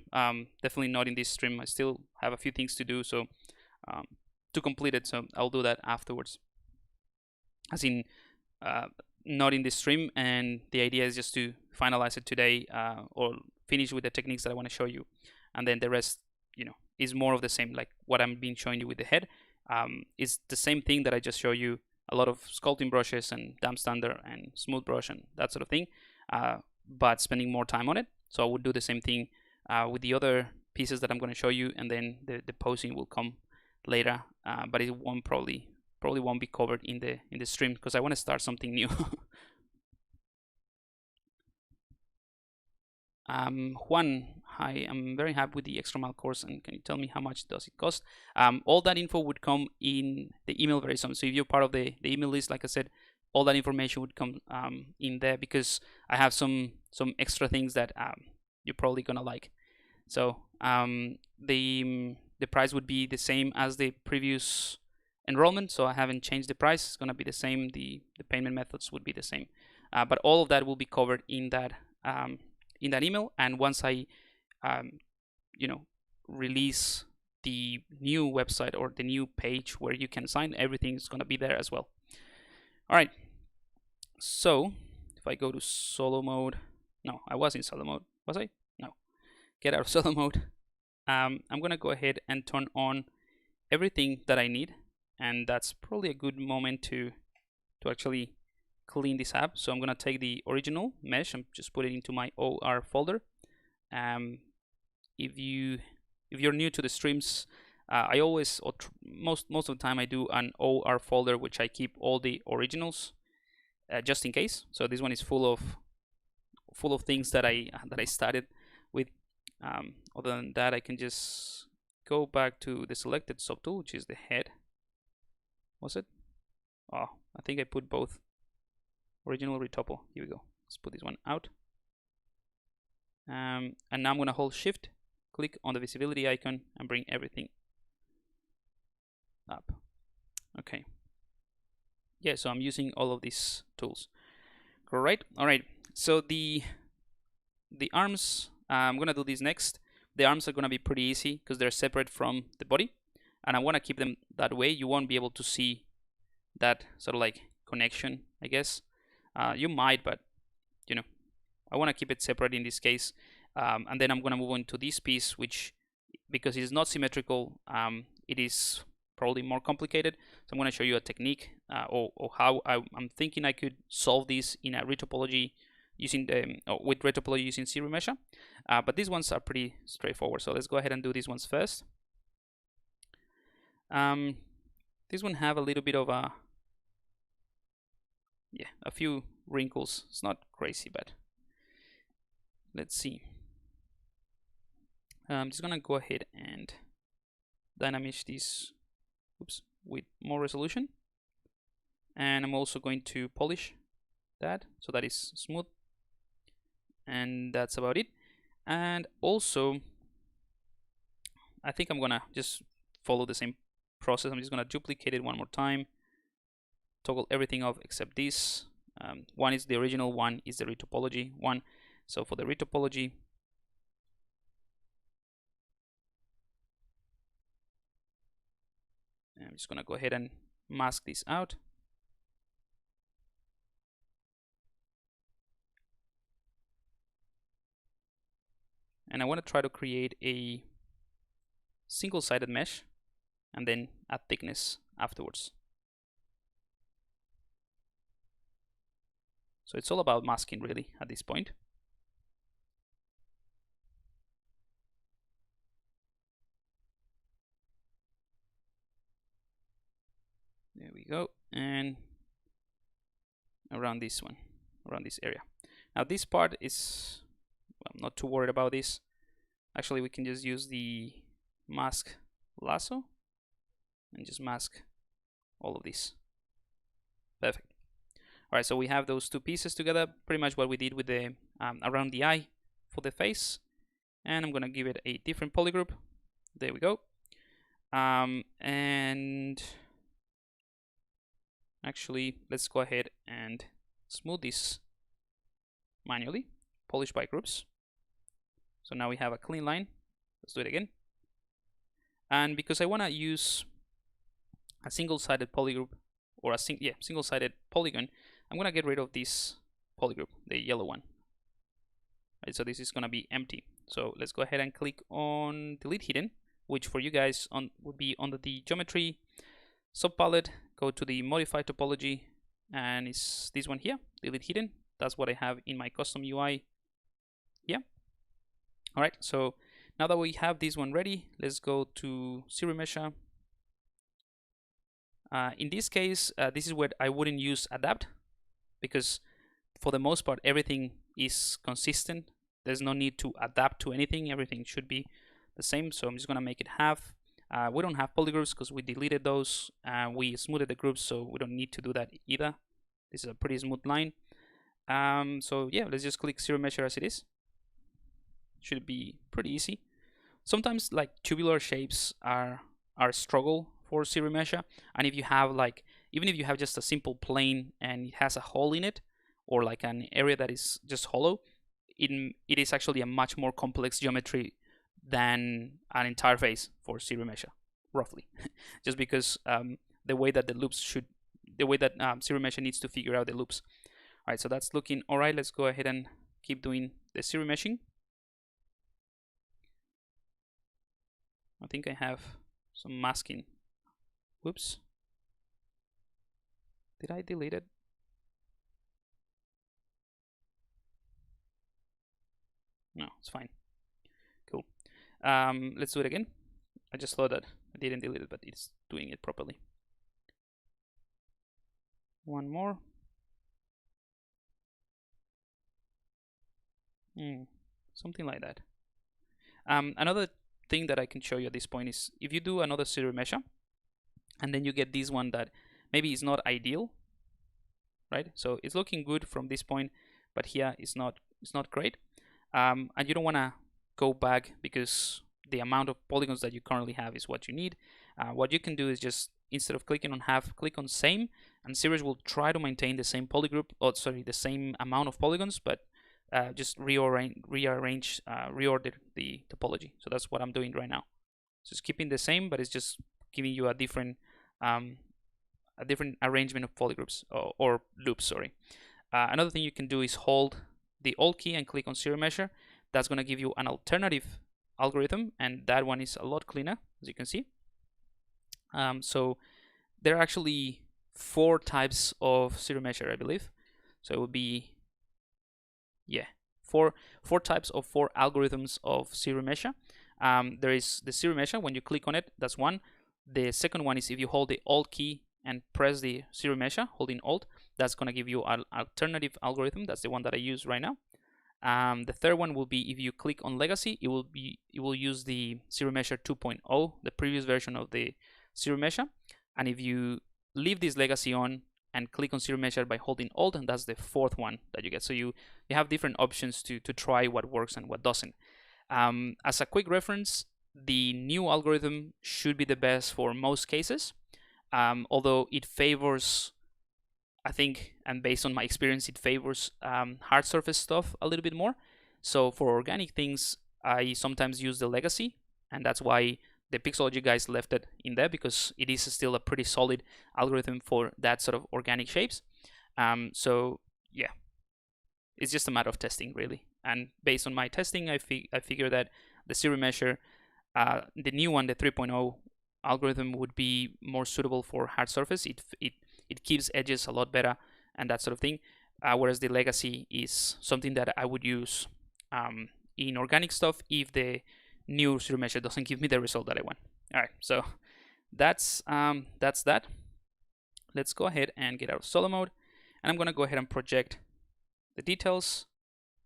definitely not in this stream. I still have a few things to do, so to complete it. So I'll do that afterwards. As in, not in this stream, and the idea is just to finalize it today, or finish with the techniques that I want to show you, and then the rest, you know, is more of the same. Like what I'm been showing you with the head, is the same thing that I just show you. A lot of sculpting brushes and damp standard and smooth brush and that sort of thing, but spending more time on it. So I would do the same thing with the other pieces that I'm going to show you, and then the posing will come later, but it won't probably won't be covered in the stream, because I want to start something new. Juan, hi, I'm very happy with the extra mile course, and can you tell me how much does it cost? All that info would come in the email very soon. So if you're part of the email list, like I said, all that information would come in there, because I have some extra things that you're probably gonna like. So the price would be the same as the previous enrollment, so I haven't changed the price. It's gonna be the same. The payment methods would be the same, but all of that will be covered in that email. And once I you know, release the new website or the new page where you can sign, everything is gonna be there as well. All right, so if I go to solo mode, no, I was in solo mode, was I? No, get out of solo mode. I'm gonna go ahead and turn on everything that I need, and that's probably a good moment to actually clean this up. So I'm gonna take the original mesh and just put it into my OR folder. If you're new to the streams, I always, or most of the time, I do an OR folder which I keep all the originals, just in case. So this one is full of things that I started with. Other than that, I can just go back to the selected subtool, which is the head. Was it? Oh, I think I put both. Original retopo. Here we go. Let's put this one out. And now I'm going to hold Shift, click on the visibility icon, and bring everything up. Okay. Yeah, so I'm using all of these tools. All right. So the arms, I'm going to do this next. The arms are going to be pretty easy because they're separate from the body, and I want to keep them that way. You won't be able to see that sort of like connection, I guess. You might, but you know, I want to keep it separate in this case. And then I'm going to move on to this piece, which, because it is not symmetrical, it is probably more complicated. So I'm going to show you a technique or how I'm thinking I could solve this in a retopology using with retopology using ZBrush. But these ones are pretty straightforward. So let's go ahead and do these ones first. This one have a little bit of a few wrinkles. It's not crazy, but let's see. I'm just gonna go ahead and dynamish this with more resolution, and I'm also going to polish that so that is smooth, and that's about it. And also I think I'm gonna just follow the same process. I'm just gonna duplicate it one more time, toggle everything off except this. One is the original, one is the retopology one. So for the retopology, I'm just gonna go ahead and mask this out. And I want to try to create a single-sided mesh and then add thickness afterwards. So it's all about masking really at this point. There we go. And around this one, around this area. Now this part is, well, I'm not too worried about this. Actually, we can just use the mask lasso and just mask all of this. Perfect. All right, so we have those two pieces together, pretty much what we did with the around the eye for the face. And I'm gonna give it a different polygroup. There we go. And actually, let's go ahead and smooth this manually, polish by groups. So now we have a clean line. Let's do it again. And because I want to use a single-sided polygroup, or a single-sided polygon, I'm going to get rid of this polygroup, the yellow one. Right, so this is going to be empty. So let's go ahead and click on delete hidden, which for you guys would be under the geometry subpalette. Go to the modify topology, and it's this one here, delete hidden. That's what I have in my custom UI here. All right, so now that we have this one ready, let's go to ZBrush. In this case, this is where I wouldn't use adapt, because for the most part everything is consistent. There's no need to adapt to anything. Everything should be the same. So I'm just gonna make it half. We don't have polygroups because we deleted those. We smoothed the groups, so we don't need to do that either. This is a pretty smooth line. So yeah, let's just click ZBrush as it is. Should be pretty easy. Sometimes like tubular shapes are a struggle for ZBrush, and if you have like, even if you have just a simple plane and it has a hole in it, or like an area that is just hollow, it is actually a much more complex geometry than an entire face for ZBrush, roughly. Just because the way that the loops should, the way that ZBrush needs to figure out the loops. All right, so that's looking all right. Let's go ahead and keep doing the ZBrushing. I think I have some masking. Whoops. Did I delete it? No, it's fine. Cool. Let's do it again. I just thought that I didn't delete it, but it's doing it properly. One more. Something like that. Another thing that I can show you at this point is if you do another zero measure, and then you get this one that maybe is not ideal, right? So it's looking good from this point, but here it's not great, and you don't want to go back because the amount of polygons that you currently have is what you need. What you can do is just, instead of clicking on half, click on same, and ZBrush will try to maintain the same polygroup, or sorry, the same amount of polygons, but just reorder the topology. So that's what I'm doing right now. So it's keeping the same, but it's just giving you a different arrangement of polygroups, or loops, sorry. Another thing you can do is hold the Alt key and click on zero measure. That's going to give you an alternative algorithm, and that one is a lot cleaner, as you can see. So there are actually 4 types of zero measure, I believe. So it would be, yeah, four types of 4 algorithms of zero measure. There is the zero measure. When you click on it, that's one. The second one is if you hold the Alt key and press the zero measure, holding Alt, that's going to give you an alternative algorithm. That's the one that I use right now. The third one will be if you click on legacy, it will use the zero measure 2.0, the previous version of the zero measure. And if you leave this legacy on and click on zero measure by holding Alt, and that's the 4th one that you get. So you have different options to try what works and what doesn't. As a quick reference, the new algorithm should be the best for most cases, although it favors, I think, and based on my experience, it favors hard surface stuff a little bit more. So for organic things, I sometimes use the legacy, and that's why the Pixology guys left it in there, because it is still a pretty solid algorithm for that sort of organic shapes. So yeah, it's just a matter of testing, really. And based on my testing, I figure that the zero measure, the new one, the 3.0 algorithm, would be more suitable for hard surface. It keeps edges a lot better and that sort of thing, whereas the legacy is something that I would use in organic stuff if the new zero measure doesn't give me the result that I want. All right, so that's that. Let's go ahead and get out of solo mode, and I'm gonna go ahead and project the details.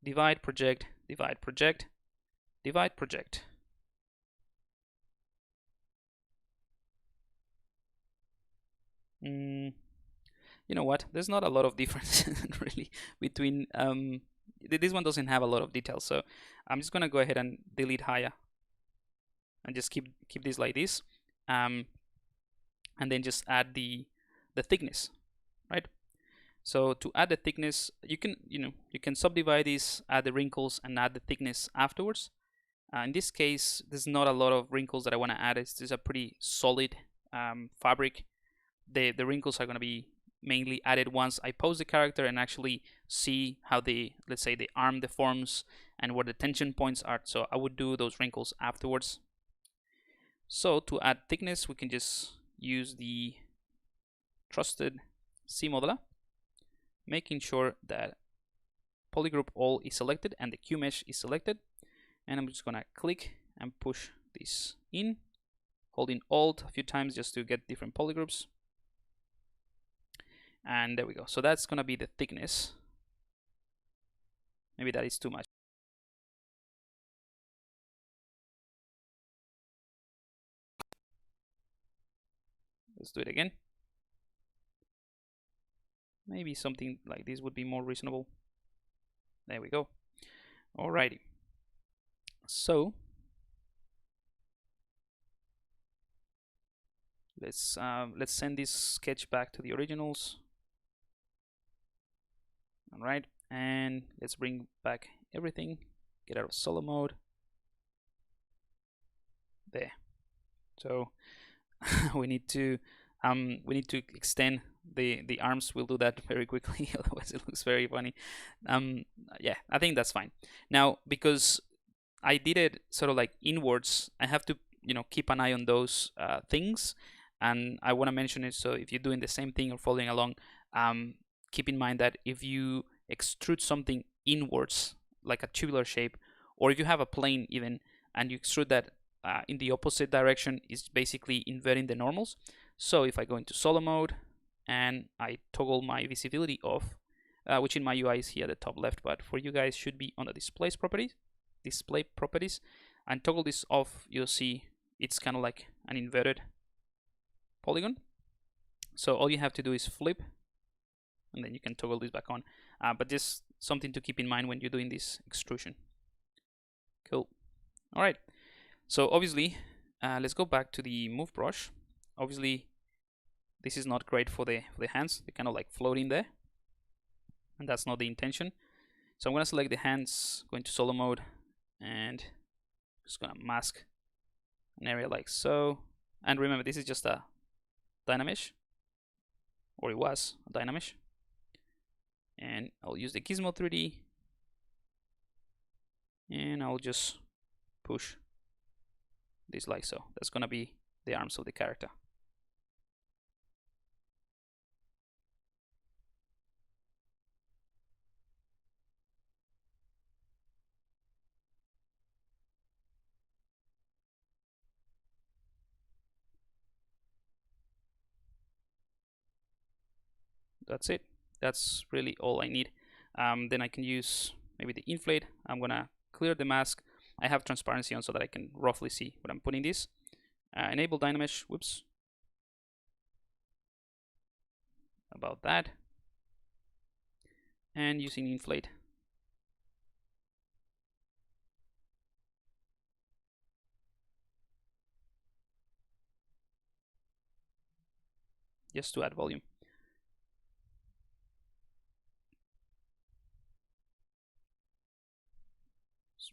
Divide, project, divide, project, divide, project. You know what? There's not a lot of difference really between this one doesn't have a lot of details, so I'm just gonna go ahead and delete higher and just keep this like this, and then just add the thickness, right? So to add the thickness, you can subdivide this, add the wrinkles, and add the thickness afterwards. In this case, there's not a lot of wrinkles that I want to add. It's a pretty solid fabric. The wrinkles are going to be mainly added once I pose the character and actually see how let's say the arm deforms and where the tension points are. So I would do those wrinkles afterwards. So to add thickness, we can just use the trusted C modeler, making sure that polygroup all is selected and the Q mesh is selected. And I'm just gonna click and push this in, holding Alt a few times just to get different polygroups. And there we go. So that's gonna be the thickness. Maybe that is too much. Let's do it again. Maybe something like this would be more reasonable. There we go. Alrighty. So let's send this sketch back to the originals. All right, and let's bring back everything. Get out of solo mode. There. So we need to extend the arms. We'll do that very quickly, otherwise it looks very funny. Yeah, I think that's fine. Now, because I did it sort of like inwards, I have to keep an eye on those things, and I want to mention it. So if you're doing the same thing or following along, keep in mind that if you extrude something inwards, like a tubular shape, or if you have a plane even, and you extrude that in the opposite direction, is basically inverting the normals. So if I go into solo mode and I toggle my visibility off, which in my UI is here at the top left, but for you guys should be on the display properties, and toggle this off. You'll see it's kind of like an inverted polygon. So all you have to do is flip, and then you can toggle this back on. But just something to keep in mind when you're doing this extrusion. Cool. All right. So obviously, let's go back to the move brush. Obviously, this is not great for the hands. They're kind of like floating there, and that's not the intention. So I'm going to select the hands, go into solo mode, and just going to mask an area like so. And remember, this is just a Dynamesh, or it was a Dynamesh. And I'll use the Gizmo 3D, and I'll just push this like so. That's going to be the arms of the character. That's it. That's really all I need. Then I can use maybe the inflate. I'm gonna clear the mask. I have transparency on so that I can roughly see what I'm putting this. Enable Dynamesh. Whoops. About that. And using inflate. Just to add volume.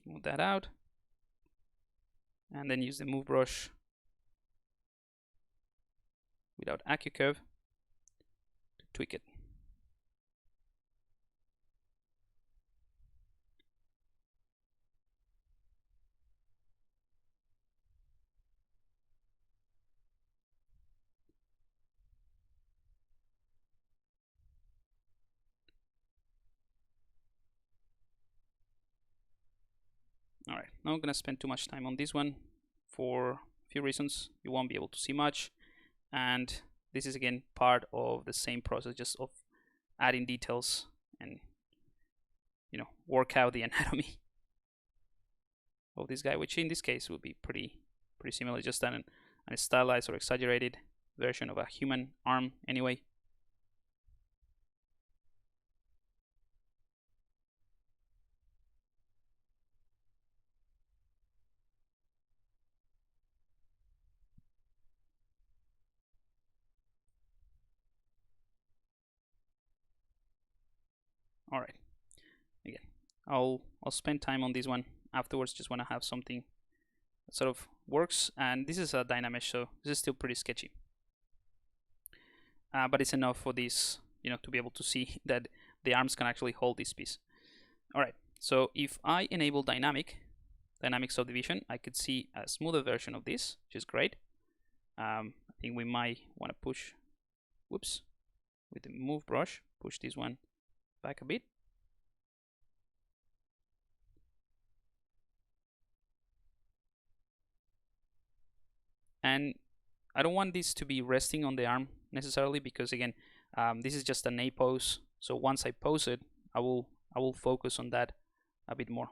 Smooth that out, and then use the move brush without AccuCurve to tweak it. All right, now I'm gonna spend too much time on this one for a few reasons. You won't be able to see much, and this is again part of the same process, just of adding details and work out the anatomy of this guy, which in this case will be pretty similar, just a stylized or exaggerated version of a human arm anyway. All right, again, I'll spend time on this one afterwards. Just want to have something that sort of works, and this is a Dynamesh, so this is still pretty sketchy, but it's enough for this, to be able to see that the arms can actually hold this piece. All right, so if I enable dynamic subdivision, I could see a smoother version of this, which is great. I think we might want to push, whoops, with the move brush, push this one back a bit. And I don't want this to be resting on the arm necessarily, because again, this is just an A pose. So once I pose it, I will focus on that a bit more.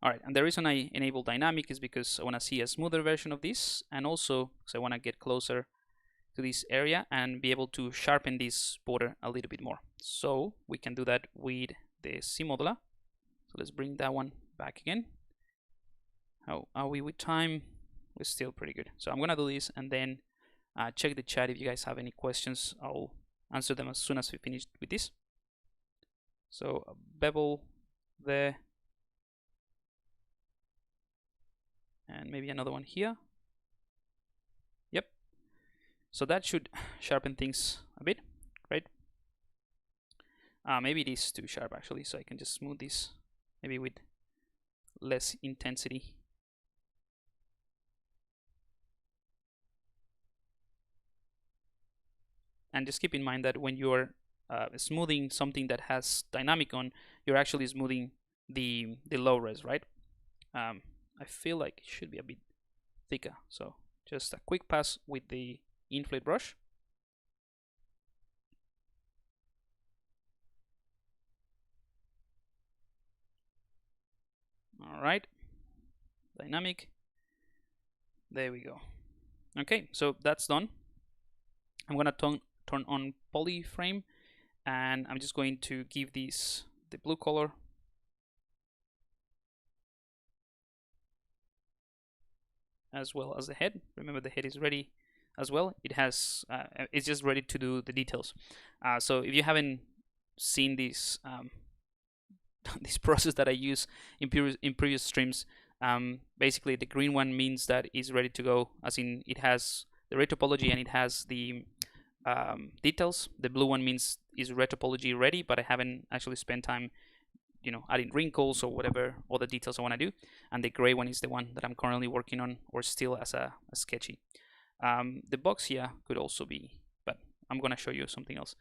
All right, and the reason I enable dynamic is because I want to see a smoother version of this, and also because I want to get closer to this area and be able to sharpen this border a little bit more. So we can do that with the C modeler. So let's bring that one back again. How are we with time? We're still pretty good. So I'm gonna do this, and then check the chat if you guys have any questions. I'll answer them as soon as we finish with this. So a bevel there, and maybe another one here. Yep. So that should sharpen things a bit, right? Maybe it is too sharp actually, so I can just smooth this maybe with less intensity. And just keep in mind that when you're smoothing something that has dynamic on, you're actually smoothing the low res, right? I feel like it should be a bit thicker, so just a quick pass with the inflate brush. All right, dynamic. There we go. Okay, so that's done. I'm gonna turn on polyframe, and I'm just going to give these the blue color. As well as the head. Remember, the head is ready as well. It has it's just ready to do the details. So if you haven't seen this this process that I use in previous streams, basically the green one means that it's ready to go, as in it has the retopology and it has the details. The blue one means is retopology ready, but I haven't actually spent time, you know, adding wrinkles or whatever other details I want to do. And the gray one is the one that I'm currently working on, or still as a sketchy. The box here could also be, but I'm gonna show you something else.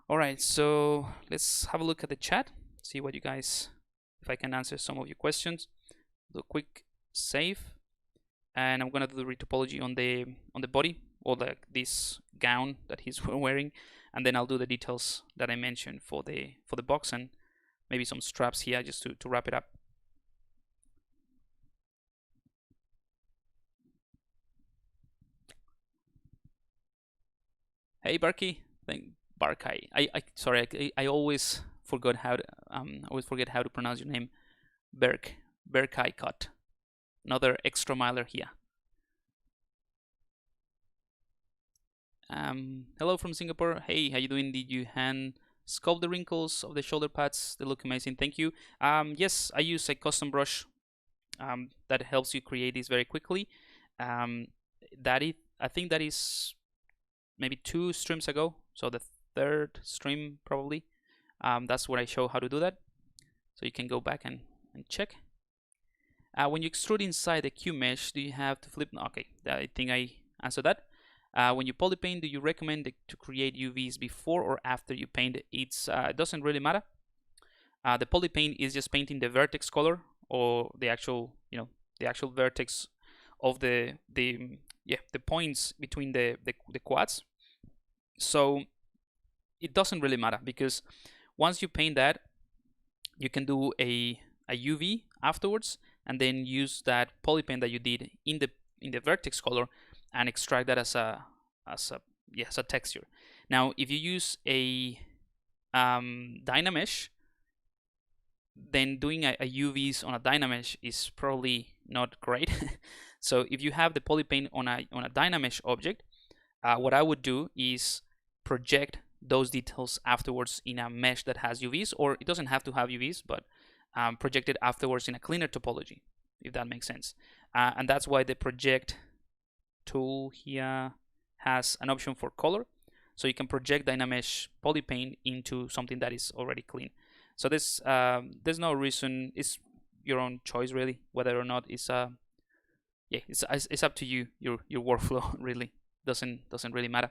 All right, so let's have a look at the chat, see what you guys, if I can answer some of your questions. Do a quick save, and I'm gonna do the retopology on the body, or this gown that he's wearing, and then I'll do the details that I mentioned for the box, and maybe some straps here just to wrap it up. Hey Barky, Barkai. I always forget how to pronounce your name. Berkai cut. Another extra miler here. Hello from Singapore. Hey, how you doing? Did you hand sculpt the wrinkles of the shoulder pads? They look amazing. Thank you. Yes, I use a custom brush that helps you create these very quickly. I think that is maybe 2 streams ago, so the 3rd stream probably. That's where I show how to do that. So you can go back and check. When you extrude inside the Q mesh, do you have to flip? Okay, I think I answered that. When you polypaint, do you recommend to create UVs before or after you paint? It doesn't really matter. The polypaint is just painting the vertex color, or the actual, you know, the actual vertex of the points between the quads. So it doesn't really matter, because once you paint that, you can do a UV afterwards, and then use that polypaint that you did in the vertex color and extract that as a texture. Now, if you use a Dynamesh, then doing a UVs on a Dynamesh is probably not great. So if you have the polypaint on a Dynamesh object, what I would do is project those details afterwards in a mesh that has UVs, or it doesn't have to have UVs, but project it afterwards in a cleaner topology, if that makes sense. And that's why the project tool here has an option for color, so you can project Dynamesh polypaint into something that is already clean. So this there's no reason. It's your own choice, really, whether or not it's it's up to you. Your workflow really doesn't really matter.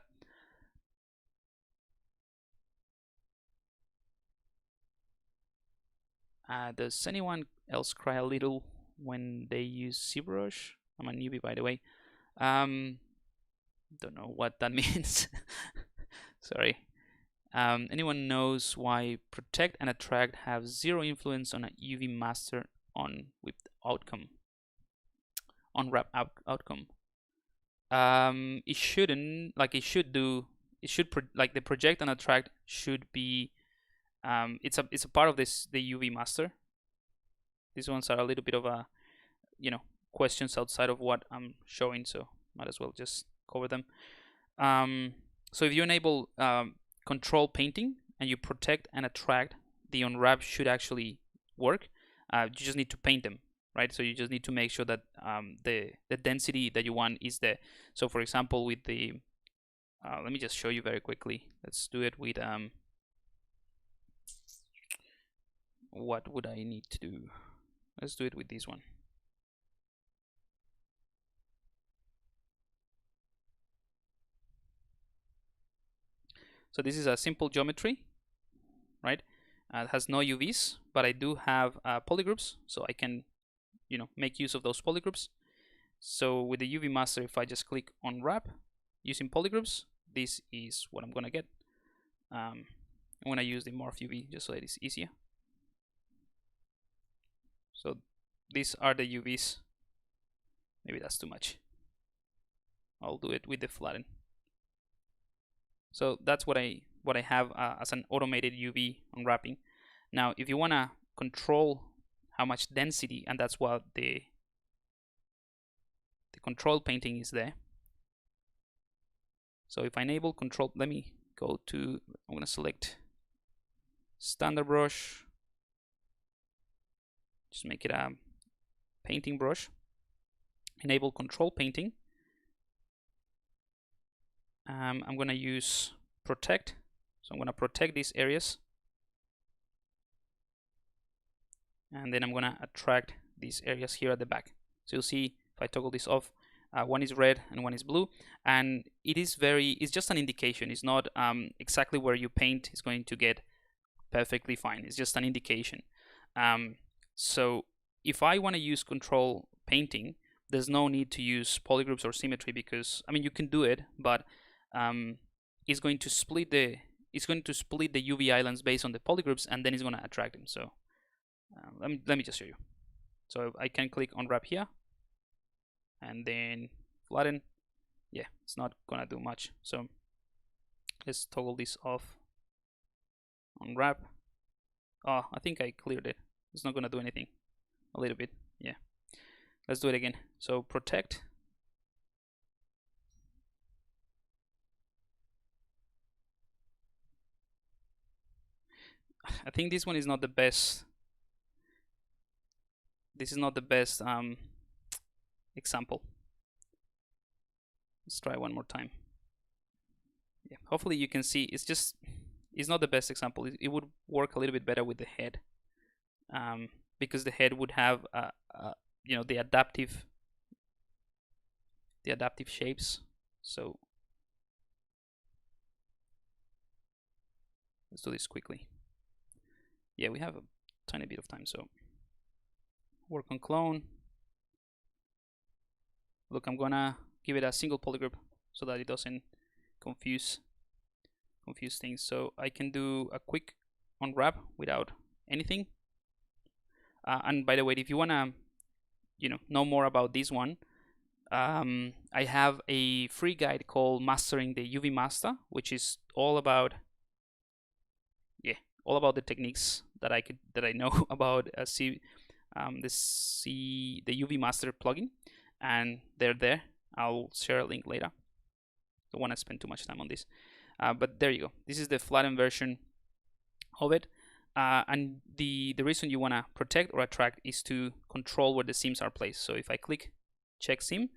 Does anyone else cry a little when they use ZBrush? I'm a newbie, by the way. Don't know what that means. Sorry. Anyone knows why protect and attract have 0 influence on a UV master on with outcome, on wrap outcome? It shouldn't, like it should do. It should like the project and attract should be. It's a part of the UV master. These ones are a little bit of a, you know, questions outside of what I'm showing, so might as well just cover them. So if you enable control painting and you protect and attract, the unwrap should actually work. You just need to paint them, right? So you just need to make sure that the density that you want is there. So for example, with the let me just show you very quickly. Let's do it with what would I need to do? Let's do it with this one. So this is a simple geometry, right? It has no UVs, but I do have polygroups, so I can, you know, make use of those polygroups. So with the UV master, if I just click on wrap using polygroups, this is what I'm gonna get. I'm gonna use the morph UV just so that it's easier. So these are the UVs. Maybe that's too much. I'll do it with the flatten. So that's what I have as an automated UV unwrapping. Now, if you want to control how much density, and that's what the control painting is there. So if I enable control, let me go to, I'm going to select standard brush, just make it a painting brush, enable control painting. I'm going to use protect, so I'm going to protect these areas, and then I'm going to attract these areas here at the back. So you'll see if I toggle this off, one is red and one is blue, and it's just an indication. It's not exactly where you paint is going to get perfectly fine. It's just an indication. So if I want to use control painting, there's no need to use polygroups or symmetry, because I mean you can do it, but it's going to split the UV islands based on the polygroups, and then it's going to attract them. So let me just show you. So I can click unwrap here, and then flatten. Yeah, it's not gonna do much. So let's toggle this off. Unwrap. Oh, I think I cleared it. It's not gonna do anything. A little bit. Yeah. Let's do it again. So protect. I think this one is not the best. This is not the best example. Let's try one more time. Yeah, hopefully you can see it's not the best example. It would work a little bit better with the head, because the head would have you know, the adaptive shapes. So let's do this quickly. Yeah, we have a tiny bit of time, so work on clone. Look, I'm gonna give it a single polygroup so that it doesn't confuse things. So I can do a quick unwrap without anything. And by the way, if you wanna, you know more about this one, I have a free guide called Mastering the UV Master, which is all about the techniques that I know about the UV Master plugin, and they're there. I'll share a link later. Don't want to spend too much time on this, but there you go. This is the flattened version of it, and the reason you want to protect or attract is to control where the seams are placed. So if I click check seam,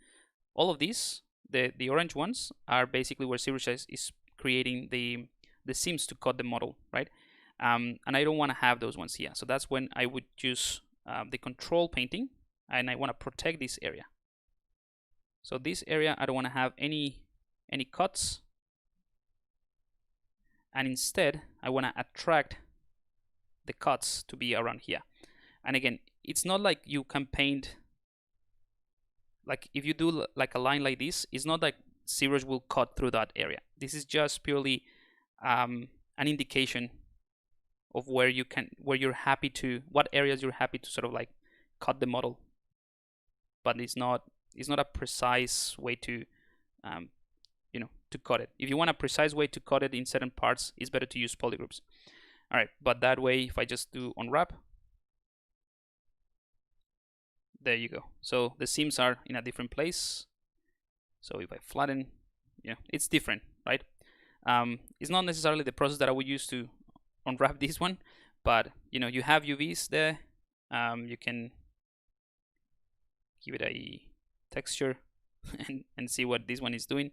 all of these, the orange ones, are basically where ZBrush is creating the seams to cut the model, right? And I don't want to have those ones here. So that's when I would use the control painting, and I want to protect this area. So this area, I don't want to have any cuts, and instead I want to attract the cuts to be around here. And again, it's not like you can paint, like if you do like a line like this, it's not like ZBrush will cut through that area. This is just purely an indication of what areas you're happy to sort of like cut the model, but it's not a precise way to to cut it. If you want a precise way to cut it in certain parts, it's better to use polygroups. All right, but that way, if I just do unwrap, there you go. So the seams are in a different place. So if I flatten, it's different, right? It's not necessarily the process that I would use to unwrap this one, but you have UVs there. You can give it a texture and see what this one is doing,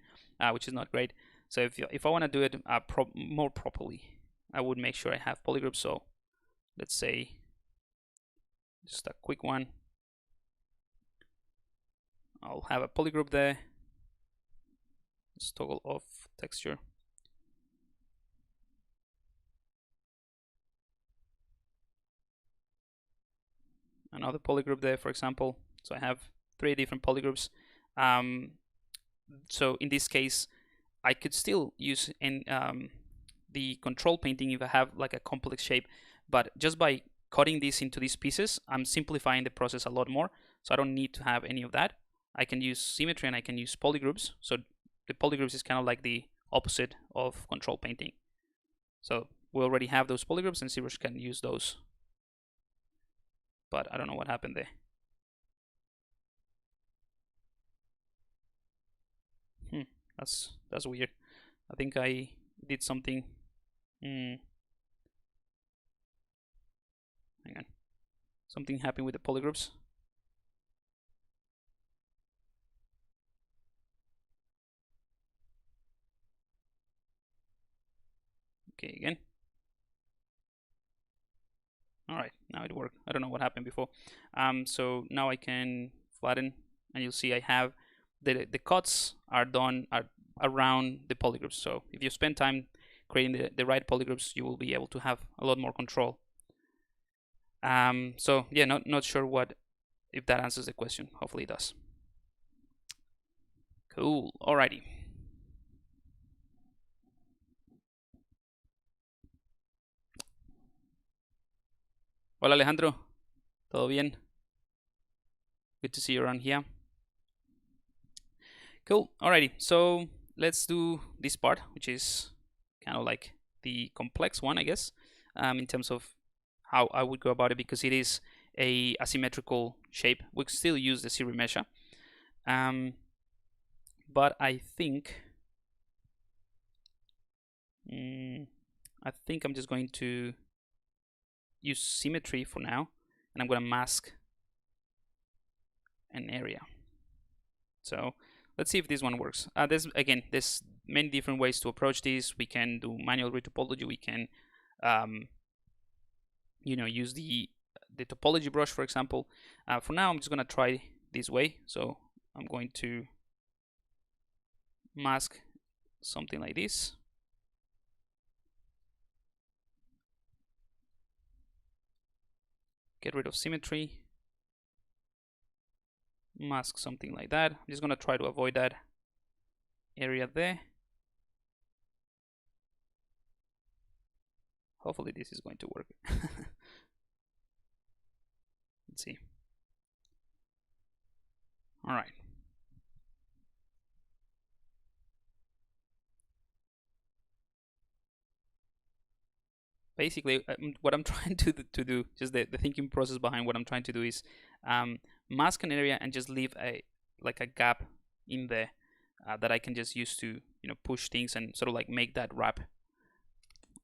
which is not great. So if I want to do it more properly, I would make sure I have polygroups. So let's say just a quick one. I'll have a polygroup there. Let's toggle off texture. Another polygroup there, for example. So I have 3 different polygroups. So in this case, I could still use the control painting if I have like a complex shape, but just by cutting this into these pieces, I'm simplifying the process a lot more. So I don't need to have any of that. I can use symmetry and I can use polygroups. So the polygroups is kind of like the opposite of control painting. So we already have those polygroups and ZBrush can use those. But I don't know what happened there. That's weird. I think I did something. Hang on. Something happened with the polygroups. Okay, again. All right, now it worked. I don't know what happened before. So now I can flatten, and you'll see I have the cuts are done around the polygroups. So if you spend time creating the right polygroups, you will be able to have a lot more control. So yeah, not sure if that answers the question. Hopefully it does. Cool. Alrighty. Hola Alejandro, ¿todo bien? Good to see you around here. Cool. Alrighty, so let's do this part, which is kind of like the complex one, I guess, in terms of how I would go about it, because it is a asymmetrical shape. We still use the series measure, but I think I'm just going to use symmetry for now, and I'm going to mask an area. So let's see if this one works. There's many different ways to approach this. We can do manual retopology. We can use the topology brush, for example. For now, I'm just going to try this way. So I'm going to mask something like this. Get rid of symmetry. Mask something like that. I'm just going to try to avoid that area there. Hopefully this is going to work. Let's see. All right. Basically, what I'm trying to do, just the thinking process behind what I'm trying to do is mask an area and just leave a gap in there that I can just use to push things and sort of like make that wrap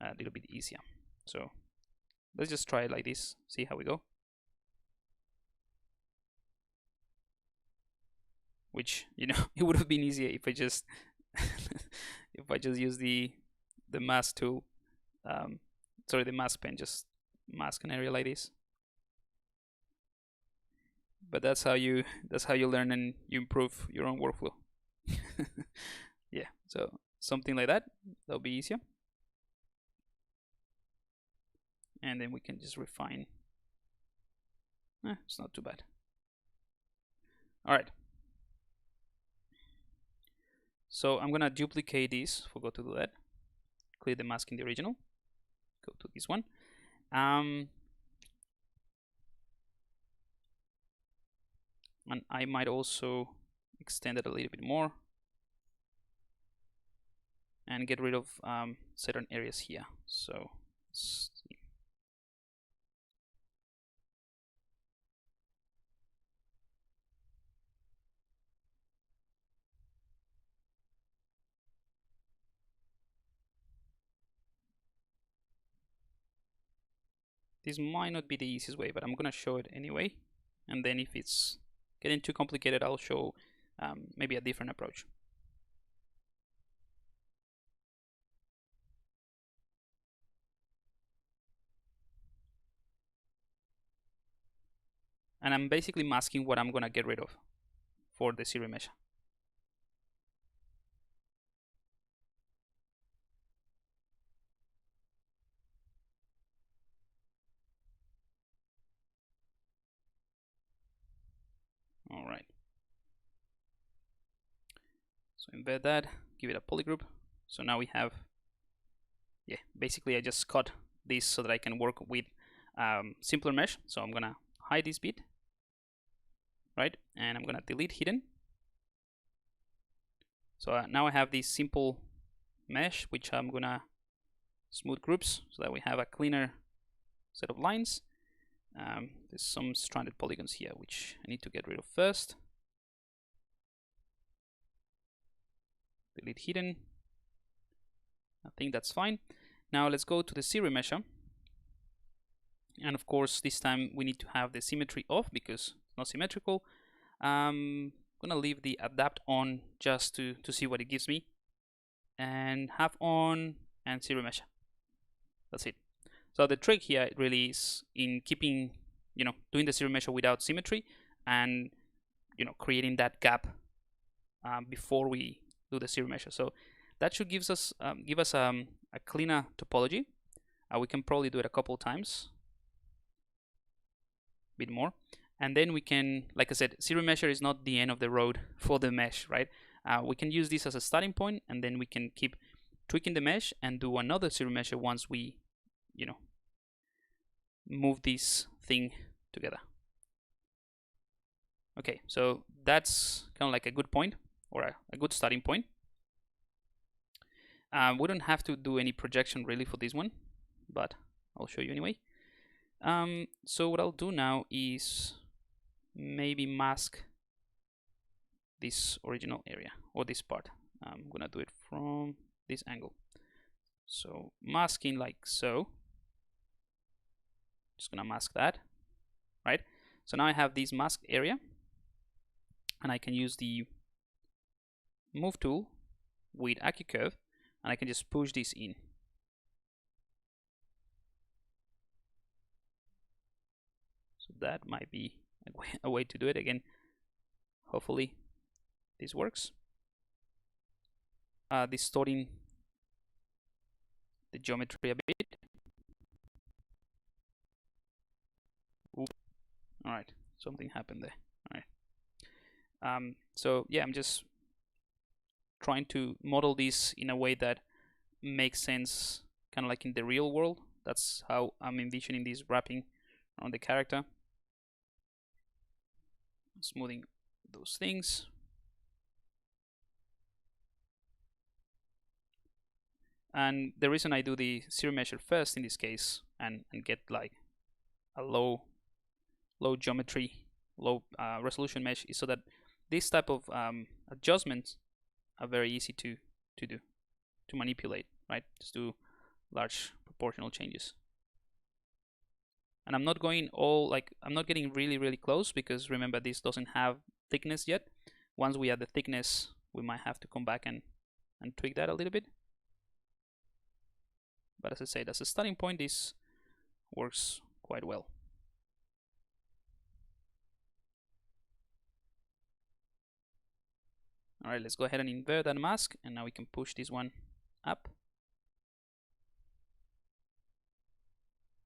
a little bit easier. So let's just try it like this, see how we go. Which it would have been easier if I just use the mask tool. Sorry, the mask pen, just mask an area like this. But that's how you learn and you improve your own workflow. Yeah, so something like that, that'll be easier. And then we can just refine. It's not too bad. All right. So I'm gonna duplicate this. Forgot to do that. Clear the mask in the original. Go to this one. And I might also extend it a little bit more and get rid of certain areas here. So let's see. This might not be the easiest way, but I'm gonna show it anyway. And then if it's getting too complicated, I'll show maybe a different approach. And I'm basically masking what I'm gonna get rid of for the series measure. All right. So embed that, give it a polygroup. So now we have, basically I just cut this so that I can work with simpler mesh. So I'm gonna hide this bit, right? And I'm gonna delete hidden. So now I have this simple mesh, which I'm gonna smooth groups so that we have a cleaner set of lines. There's some stranded polygons here which I need to get rid of first. Delete hidden. I think that's fine. Now let's go to the Z remesher, and of course this time we need to have the symmetry off because it's not symmetrical. I'm gonna leave the adapt on just to see what it gives me, and have on and Z remesher. That's it. So the trick here really is in keeping, doing the Z remesher without symmetry, and creating that gap before we do the Z remesher. So that should give us a cleaner topology. We can probably do it a couple times, a bit more, and then we can, like I said, Z remesher is not the end of the road for the mesh, right? We can use this as a starting point, and then we can keep tweaking the mesh and do another Z remesher once we, move this thing together. Okay, so that's kind of like a good point, or a good starting point. We don't have to do any projection really for this one, but I'll show you anyway. So what I'll do now is maybe mask this original area, or this part. I'm gonna do it from this angle. So masking like so. Just gonna mask that, right? So now I have this masked area, and I can use the move tool with AccuCurve, and I can just push this in. So that might be a way to do it. Again, hopefully this works. Distorting the geometry a bit. Ooh. All right, something happened there. All right. So yeah, I'm just trying to model this in a way that makes sense, kind of like in the real world. That's how I'm envisioning this wrapping on the character. Smoothing those things. And the reason I do the Z remesher first in this case and get like a low geometry, low resolution mesh is so that this type of adjustments are very easy to do, to manipulate, right? Just do large proportional changes. And I'm not going I'm not getting really close, because remember, this doesn't have thickness yet. Once we add the thickness, we might have to come back and tweak that a little bit. But as I said, as a starting point, this works quite well. All right, let's go ahead and invert that mask, and now we can push this one up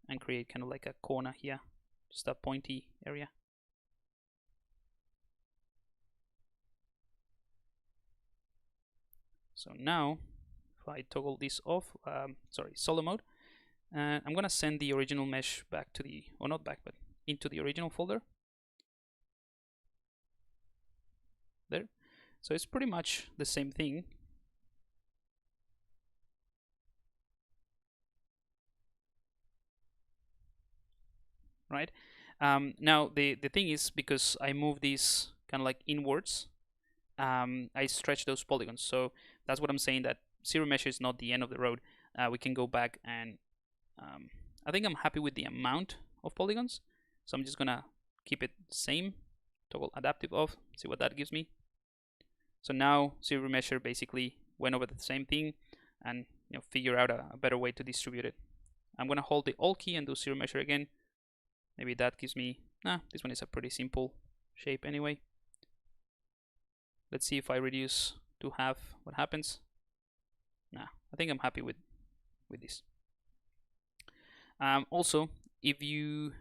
and create kind of like a corner here, just a pointy area. So now, if I toggle this off, solo mode, I'm gonna send the original mesh back to the, or not back, but into the original folder. There. So it's pretty much the same thing. Right? Now the thing is, because I move these kind of like inwards, I stretch those polygons. So that's what I'm saying, that Z remesher is not the end of the road. We can go back and I think I'm happy with the amount of polygons. So I'm just gonna keep it the same, toggle adaptive off, see what that gives me. So now Z remesher basically went over the same thing and figure out a better way to distribute it. I'm gonna hold the Alt key and do Z remesher again. Maybe that gives me, this one is a pretty simple shape anyway. Let's see if I reduce to half, what happens. I think I'm happy with this. Also, if you,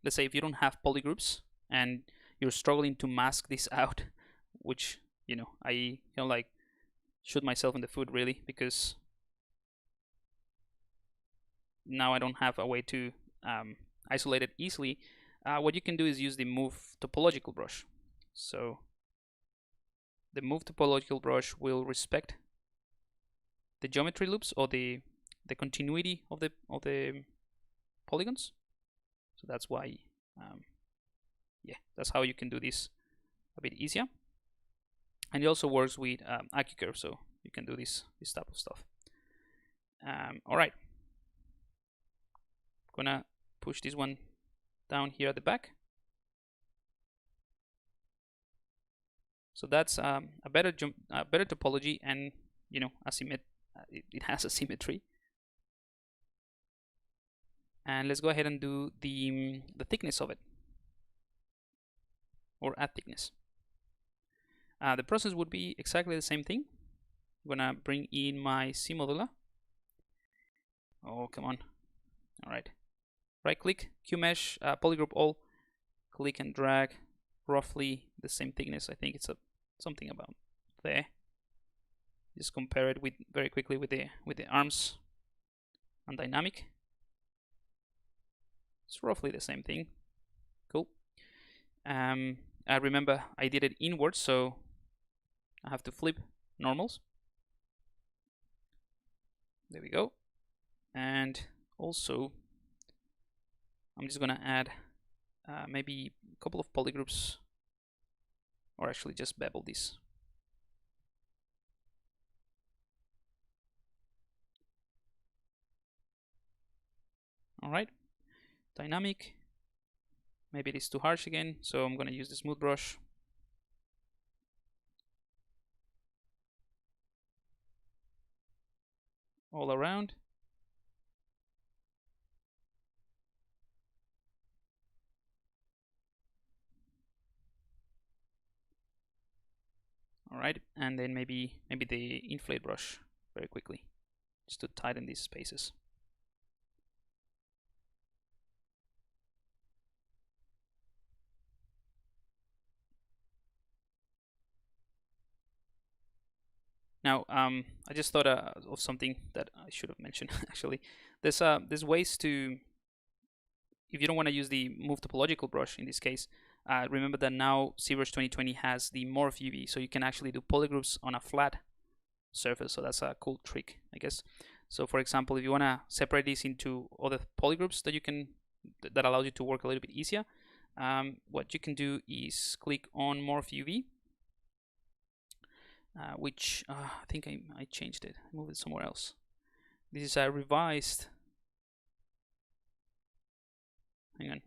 let's say if you don't have polygroups and you're struggling to mask this out, which I like shoot myself in the foot really, because now I don't have a way to isolate it easily, what you can do is use the Move Topological brush. So the Move Topological brush will respect the geometry loops or the continuity of the polygons. So that's why, yeah, that's how you can do this a bit easier. And it also works with AccuCurve, so you can do this type of stuff. All right, gonna push this one down here at the back. So that's a better topology, and you know, it has a symmetry. And let's go ahead and do the thickness of it, or add thickness. The process would be exactly the same thing. I'm gonna bring in my C modular. Oh, come on. All right. Right click, QMesh, polygroup all, click and drag roughly the same thickness. I think it's something about there. Just compare it very quickly with the arms and dynamic. It's roughly the same thing. Cool. I remember I did it inwards, so I have to flip normals. There we go. And also, I'm just gonna add maybe a couple of polygroups, or actually just bevel this. All right, dynamic. Maybe it is too harsh again, so I'm gonna use the smooth brush. All around. All right, and then maybe the inflate brush very quickly, just to tighten these spaces. Now, I just thought of something that I should have mentioned. Actually, there's ways to, if you don't want to use the Move Topological brush in this case, remember that now ZBrush 2020 has the Morph UV, so you can actually do polygroups on a flat surface. So that's a cool trick, I guess. So for example, if you want to separate this into other polygroups that allows you to work a little bit easier, what you can do is click on Morph UV, which I think I changed it, I moved it somewhere else. This is a revised. Hang on.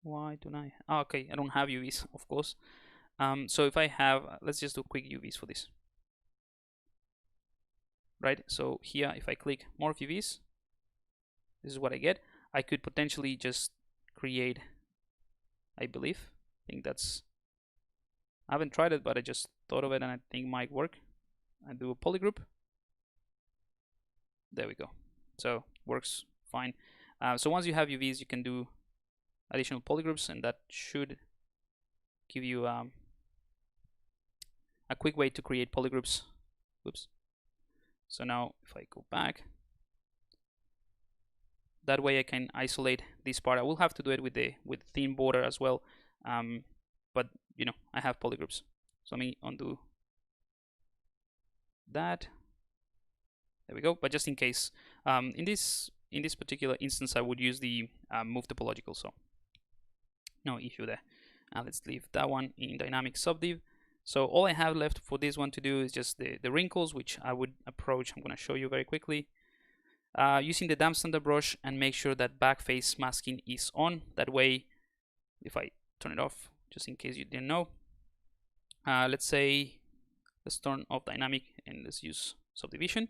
Why don't I? Oh, okay, I don't have UVs, of course. So if I have, let's just do quick UVs for this. Right, so here if I click Morph UVs, this is what I get. I could potentially just create, I think that's, I haven't tried it, but I just thought of it and I think it might work. I do a polygroup. There we go. So works fine. So once you have UVs, you can do additional polygroups, and that should give you a quick way to create polygroups. Whoops. So now if I go back, that way I can isolate this part. I will have to do it with thin border as well, but you know, I have polygroups. So let me undo that. There we go. But just in case, in this particular instance, I would use the Move Topological. So no issue there. Let's leave that one in dynamic subdiv. So all I have left for this one to do is just the wrinkles, which I would approach. I'm going to show you very quickly. Using the damp standard brush, and make sure that backface masking is on. That way, if I turn it off, just in case you didn't know, let's say, let's turn off dynamic and let's use subdivision.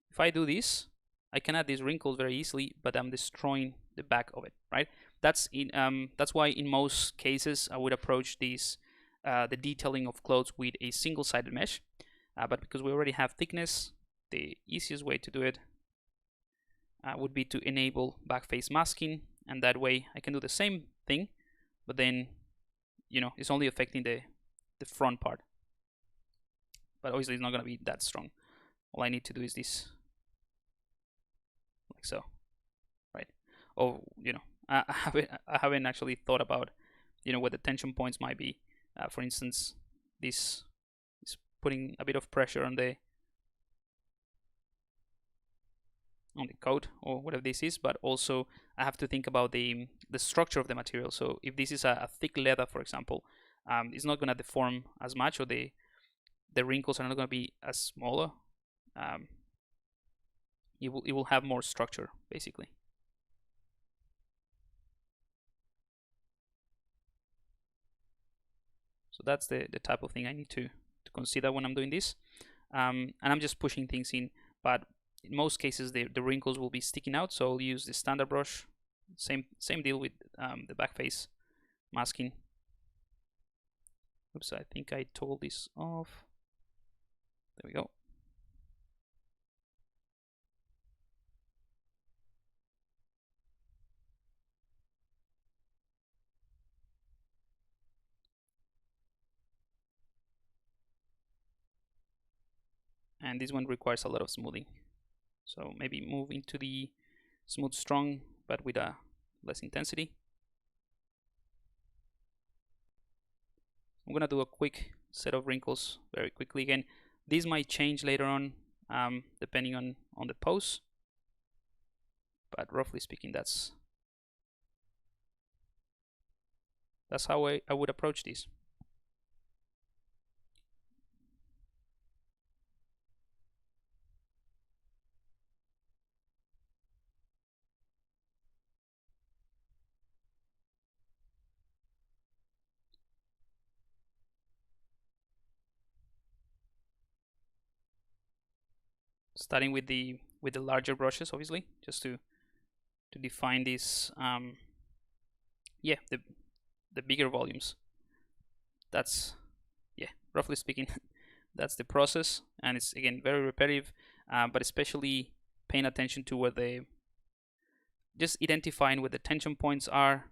If I do this, I can add these wrinkles very easily, but I'm destroying the back of it, right? That's why in most cases I would approach these the detailing of clothes with a single-sided mesh, but because we already have thickness, the easiest way to do it would be to enable backface masking, and that way I can do the same thing, but then, you know, it's only affecting the front part, but obviously it's not going to be that strong. All I need to do is this, like so, right? Or, you know, I haven't actually thought about, you know, what the tension points might be. For instance, this is putting a bit of pressure on the coat or whatever this is, but also I have to think about the structure of the material. So if this is a thick leather, for example, it's not going to deform as much, or the wrinkles are not going to be as smaller. It will have more structure, basically. So that's the type of thing I need to consider when I'm doing this. And I'm just pushing things in, but in most cases the wrinkles will be sticking out, so I'll use the standard brush. Same deal with the back face masking. Oops, I think I toggled this off. There we go. And this one requires a lot of smoothing, so maybe move into the smooth strong, but with a less intensity. I'm gonna do a quick set of wrinkles very quickly. Again, these might change later on, depending on the pose, but roughly speaking, that's how I would approach this. Starting with the larger brushes, obviously, just to define this. Yeah, the bigger volumes. That's, yeah, roughly speaking, that's the process, and it's again very repetitive, but especially paying attention to where just identifying where the tension points are,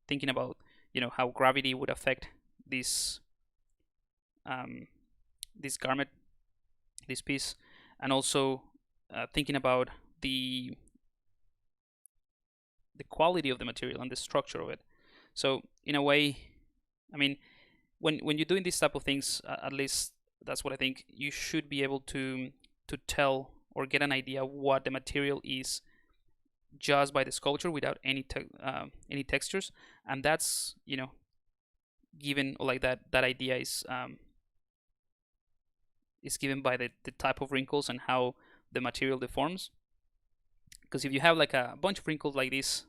thinking about, you know, how gravity would affect this this garment, this piece, and also thinking about the quality of the material and the structure of it. So in a way, I mean, when you're doing these type of things, at least that's what I think, you should be able to tell or get an idea what the material is just by the sculpture without any textures, and that's, you know, given, like that idea is given by the type of wrinkles and how the material deforms. Because if you have like a bunch of wrinkles like this,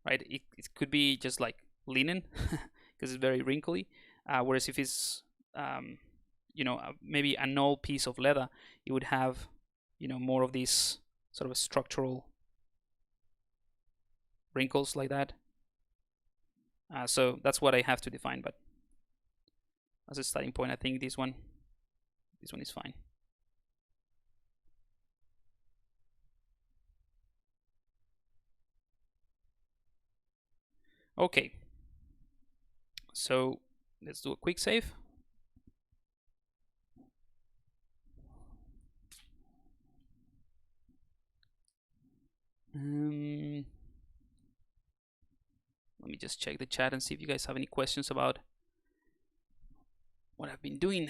right, it could be just like linen because it's very wrinkly, whereas if it's you know, maybe an old piece of leather, it would have, you know, more of these sort of structural wrinkles like that. So that's what I have to define, but as a starting point, I think this one is fine. Okay, so let's do a quick save. Let me just check the chat and see if you guys have any questions about what I've been doing.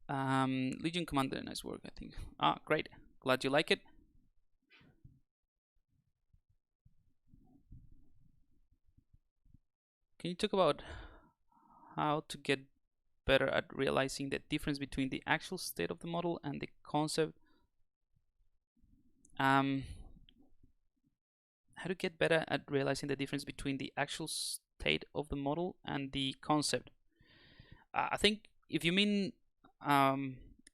Legion Commander, nice work, I think. Great. Glad you like it. Can you talk about how to get better at realizing the difference between the actual state of the model and the concept? How to get better at realizing the difference between the actual state of the model and the concept? I think if you mean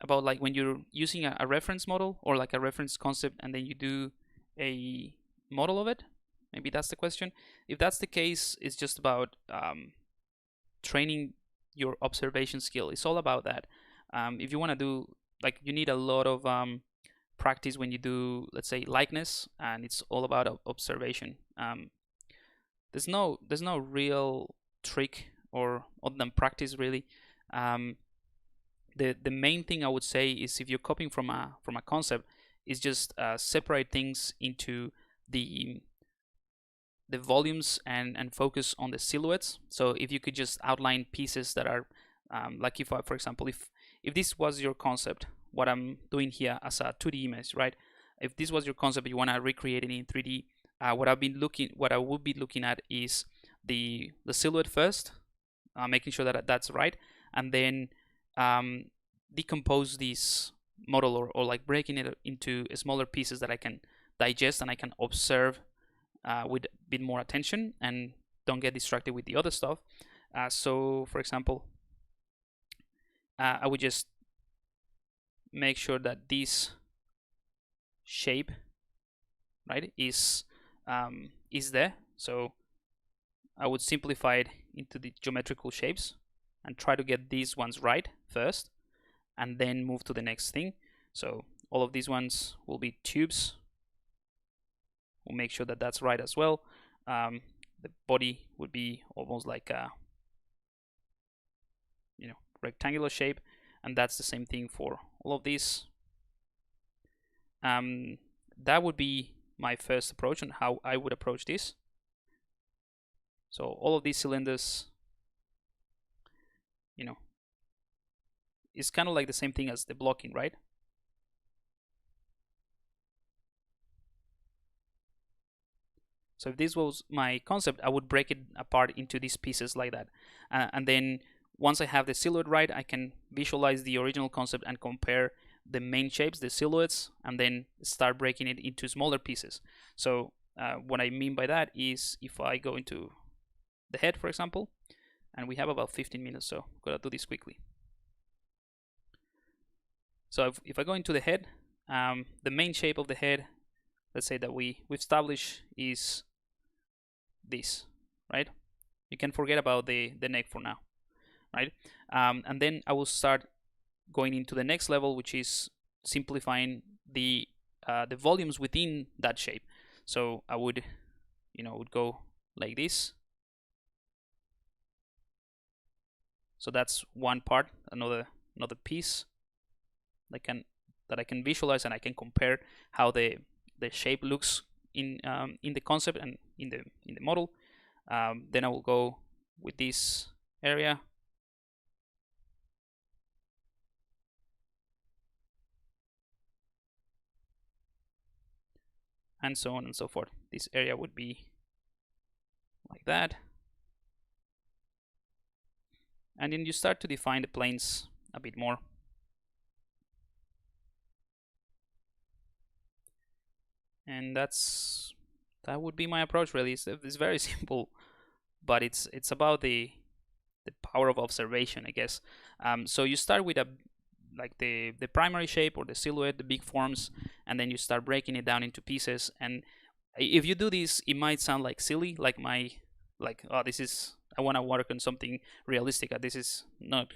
about like when you're using a reference model or like a reference concept and then you do a model of it, maybe that's the question. If that's the case, it's just about training your observation skill. It's all about that. If you want to do, like, you need a lot of practice when you do, let's say, likeness, and it's all about observation. There's no real trick or other than practice, really. the main thing I would say is, if you're copying from a concept, is just separate things into the volumes and focus on the silhouettes. So if you could just outline pieces that are like, if I, for example, if this was your concept, what I'm doing here as a 2D image, right? If this was your concept, you want to recreate it in 3D. What I would be looking at is the silhouette first, making sure that that's right, and then decompose this model, or like breaking it into smaller pieces that I can digest and I can observe with a bit more attention and don't get distracted with the other stuff. So for example, I would just make sure that this shape, right, is there. So I would simplify it into the geometrical shapes and try to get these ones right first, and then move to the next thing. So all of these ones will be tubes. We'll make sure that that's right as well. The body would be almost like a, rectangular shape, and that's the same thing for all of these. That would be my first approach on how I would approach this. So all of these cylinders, it's kind of like the same thing as the blocking, right? So if this was my concept, I would break it apart into these pieces like that. And then once I have the silhouette right, I can visualize the original concept and compare the main shapes, the silhouettes, and then start breaking it into smaller pieces. So what I mean by that is, if I go into the head, for example, and we have about 15 minutes, so I'm gonna do this quickly. So if I go into the head, the main shape of the head, let's say that we've established, is this, right? You can forget about the neck for now, right? And then I will start going into the next level, which is simplifying the volumes within that shape. So I would, would go like this. So that's one part, another piece that I can visualize, and I can compare how the shape looks in the concept and in the model. Then I will go with this area, and so on and so forth. This area would be like that, and then you start to define the planes a bit more. And that would be my approach, really. It's very simple, but it's about the power of observation, I guess. So you start with like the primary shape or the silhouette, the big forms, and then you start breaking it down into pieces. And if you do this, it might sound like silly, like oh, this is, I want to work on something realistic. This is not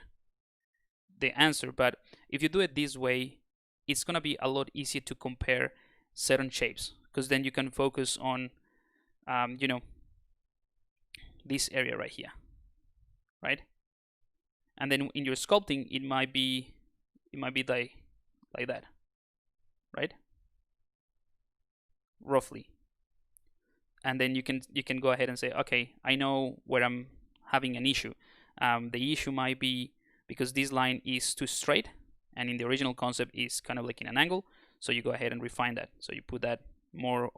the answer. But if you do it this way, it's gonna be a lot easier to compare certain shapes, because then you can focus on this area right here, right? And then in your sculpting, it might be like that, right? Roughly. And then you can go ahead and say, okay, I know where I'm having an issue. The issue might be because this line is too straight, and in the original concept is kind of like in an angle. So you go ahead and refine that. So you put that more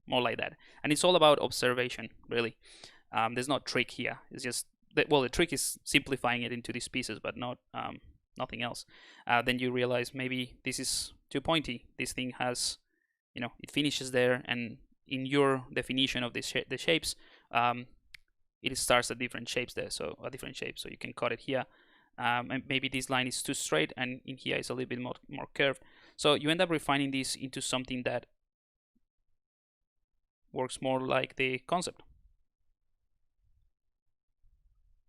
like that. And it's all about observation, really. There's no trick here. It's just the trick is simplifying it into these pieces, but not nothing else. Then you realize maybe this is too pointy. This thing has, it finishes there, and in your definition of the shapes, it starts at different shapes there. So a different shape. So you can cut it here. And maybe this line is too straight, and in here it's a little bit more curved. So you end up refining this into something that works more like the concept,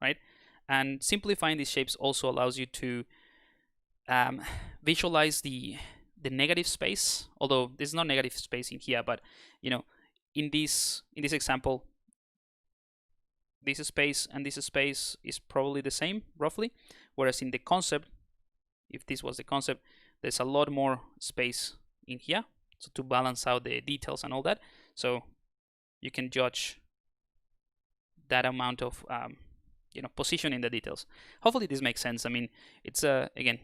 right? And simplifying these shapes also allows you to visualize the negative space. Although there's no negative space in here, but in this example, this space and this space is probably the same roughly, whereas in the concept if this was the concept, there's a lot more space in here, so to balance out the details and all that. So you can judge that amount of position in the details. Hopefully this makes sense. I mean, it's again,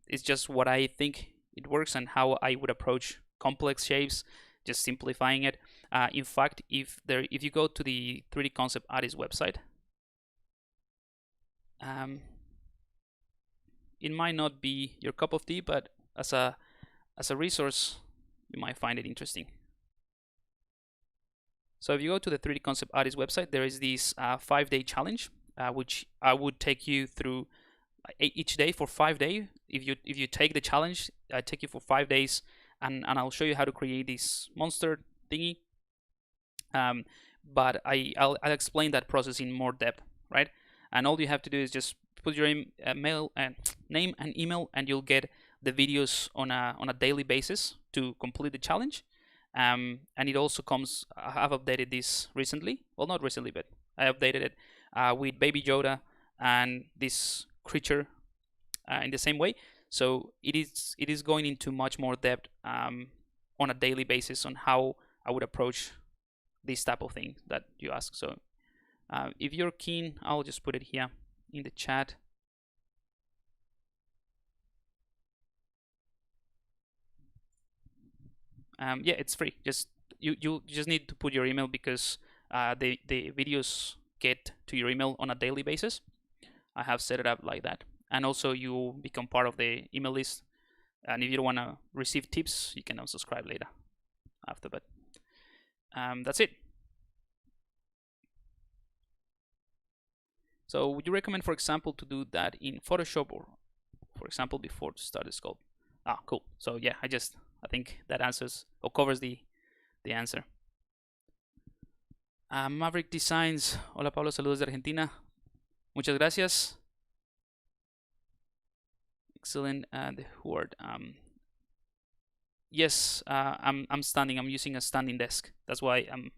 it's just what I think it works and how I would approach complex shapes, just simplifying it. In fact, if you go to the 3D Concept Artist website, it might not be your cup of tea, but as a resource, you might find it interesting. So if you go to the 3D Concept Artist website, there is this 5-day challenge, which I would take you through each day for 5 days. If you take the challenge, I take you for 5 days, and I'll show you how to create this monster thingy. But I'll explain that process in more depth, right? And all you have to do is just put your name and email, and you'll get the videos on a daily basis to complete the challenge. And it also comes, I have updated this recently. Well, not recently, but I updated it with Baby Yoda and this creature in the same way. So it is going into much more depth on a daily basis on how I would approach this type of thing that you ask. So if you're keen, I'll just put it here in the chat. Yeah, it's free. Just you just need to put your email, because the videos get to your email on a daily basis. I have set it up like that, and also you become part of the email list. And if you don't want to receive tips, you can unsubscribe later after. But that's it. So would you recommend, for example, to do that in Photoshop, or for example before to start the sculpt? Ah, cool. So yeah, I think that answers or covers the answer. Maverick Designs. Hola Pablo, saludos de Argentina. Muchas gracias. Excellent. The word. Yes, I'm standing. I'm using a standing desk. That's why I'm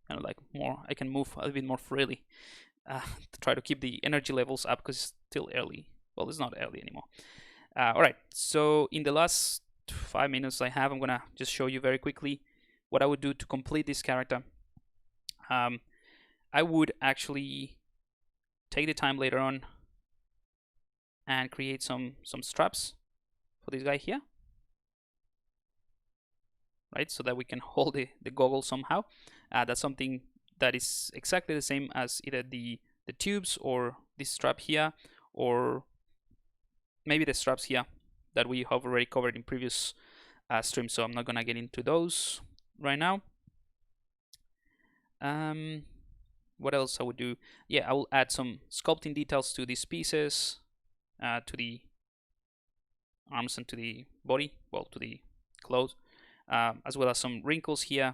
kind of like more. I can move a little bit more freely to try to keep the energy levels up, because it's still early. Well, it's not early anymore. All right. So in the last 5 minutes I have, I'm gonna just show you very quickly what I would do to complete this character. I would actually take the time later on and create some straps for this guy here, right? So that we can hold the goggle somehow. That's something that is exactly the same as either the tubes or this strap here, or maybe the straps here that we have already covered in previous streams. So I'm not gonna get into those right now. What else I would do? Yeah, I will add some sculpting details to these pieces, to the arms and to the body, well, to the clothes, as well as some wrinkles here.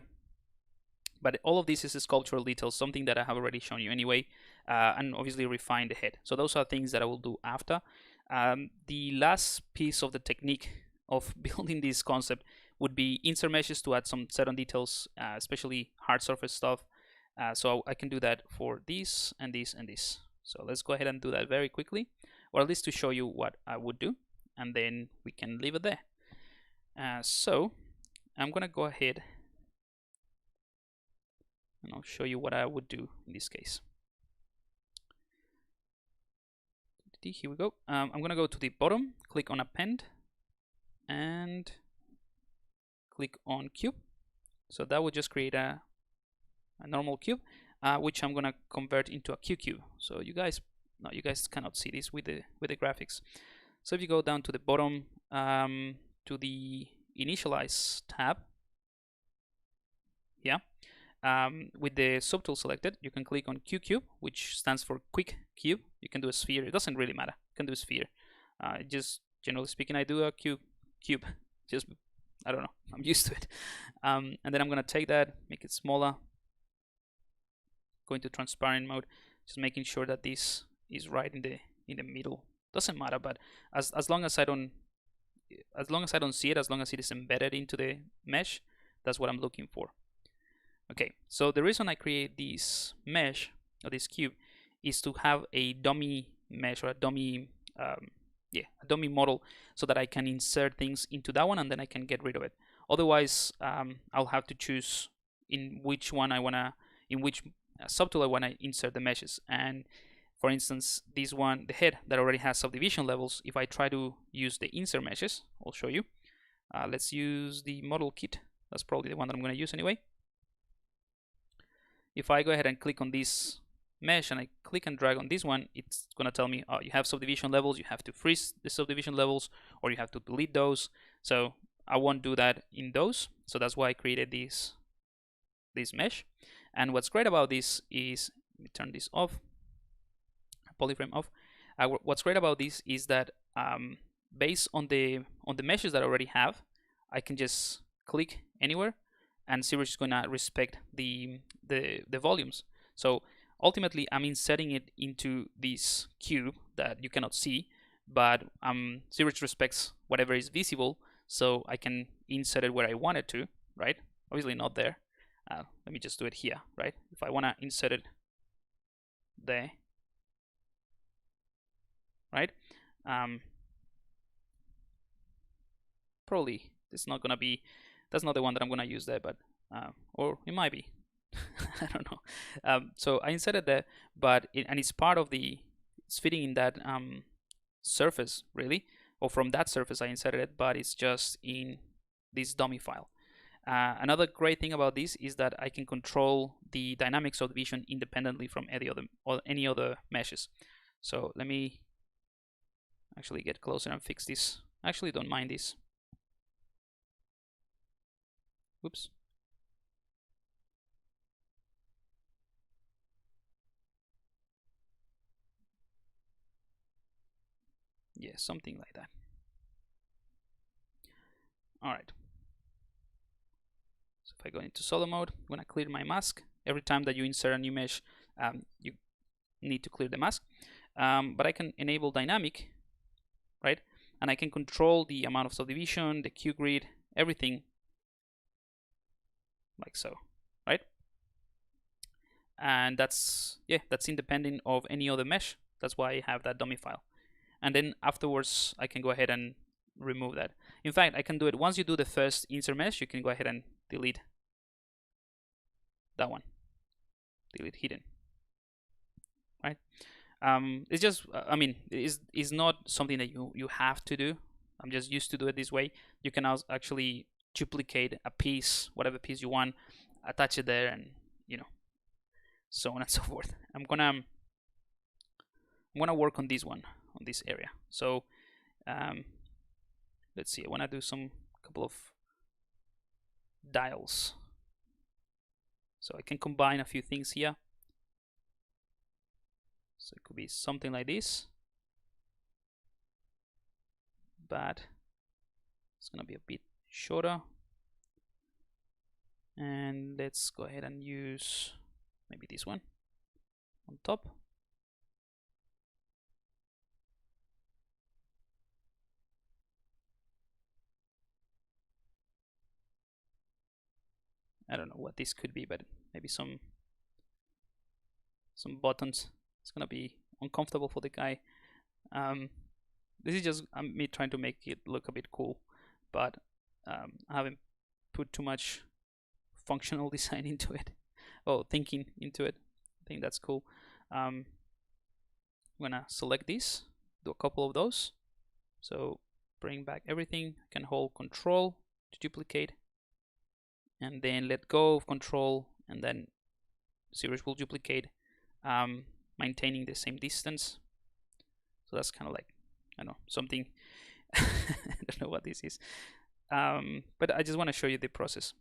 But all of this is a sculptural details, something that I have already shown you anyway, and obviously refine the head. So those are things that I will do after. The last piece of the technique of building this concept would be insert meshes to add some certain details, especially hard surface stuff. So I can do that for this and this and this. So let's go ahead and do that very quickly, or at least to show you what I would do, and then we can leave it there. So I'm gonna go ahead and I'll show you what I would do in this case. Here we go. I'm gonna go to the bottom, click on append, and click on cube. So that will just create a normal cube, which I'm gonna convert into a Q-cube. So you guys cannot see this with the graphics. So if you go down to the bottom, to the initialize tab, yeah, with the subtool selected, you can click on Q-cube, which stands for quick cube. You can do a sphere. It doesn't really matter. You can do a sphere. Just generally speaking, I do a cube. Just, I don't know. I'm used to it. And then I'm gonna take that, make it smaller. Go into transparent mode, just making sure that this is right in the middle. Doesn't matter, but as long as I don't see it, as long as it is embedded into the mesh, that's what I'm looking for. Okay, so the reason I create this mesh or this cube is to have a dummy mesh or a dummy a dummy model so that I can insert things into that one and then I can get rid of it. Otherwise, I'll have to choose in which one I wanna, in which subtool I wanna insert the meshes. And for instance, this one, the head that already has subdivision levels, if I try to use the insert meshes, I'll show you. Let's use the model kit. That's probably the one that I'm gonna use anyway. If I go ahead and click on this mesh and I click and drag on this one, it's gonna tell me, oh, you have subdivision levels, you have to freeze the subdivision levels, or you have to delete those. So I won't do that in those. So that's why I created this mesh. And what's great about this is, let me turn this off, polyframe off. What's great about this is that based on the meshes that I already have, I can just click anywhere and ZBrush is gonna respect the volumes. So ultimately, I'm inserting it into this cube that you cannot see, but ZBrush respects whatever is visible, so I can insert it where I want it to, right? Obviously not there. Let me just do it here, right? If I want to insert it there, right? Probably it's not gonna be, that's not the one that I'm gonna use there, but or it might be. I don't know. So I inserted there, but and it's part of the, it's fitting in that surface really, or from that surface I inserted it, but it's just in this dummy file. Another great thing about this is that I can control the dynamics of the vision independently from any other meshes. So let me actually get closer and fix this. I actually don't mind this. Oops. Yeah, something like that. All right. So if I go into solo mode, I'm gonna clear my mask. Every time that you insert a new mesh, you need to clear the mask. But I can enable dynamic, right? And I can control the amount of subdivision, the Q grid, everything like so, right? And that's independent of any other mesh. That's why I have that dummy file. And then afterwards, I can go ahead and remove that. In fact, I can do it once you do the first insert mesh. You can go ahead and delete that one, delete hidden, right? It's just, I mean, it's not something that you have to do. I'm just used to do it this way. You can actually duplicate a piece, whatever piece you want, attach it there, and so on and so forth. I'm gonna work on this one, on this area. So let's see. I want to do some couple of dials, so I can combine a few things here. So it could be something like this, but it's gonna be a bit shorter. And let's go ahead and use maybe this one on top. I don't know what this could be, but maybe some buttons. It's gonna be uncomfortable for the guy. This is just me trying to make it look a bit cool, but I haven't put too much functional design into it, thinking into it. I think that's cool. I'm gonna select this, do a couple of those. So bring back everything. I can hold Control to duplicate, and then let go of Control, and then ZBrush will duplicate, maintaining the same distance. So that's kind of like, I don't know, something. I don't know what this is, but I just want to show you the process.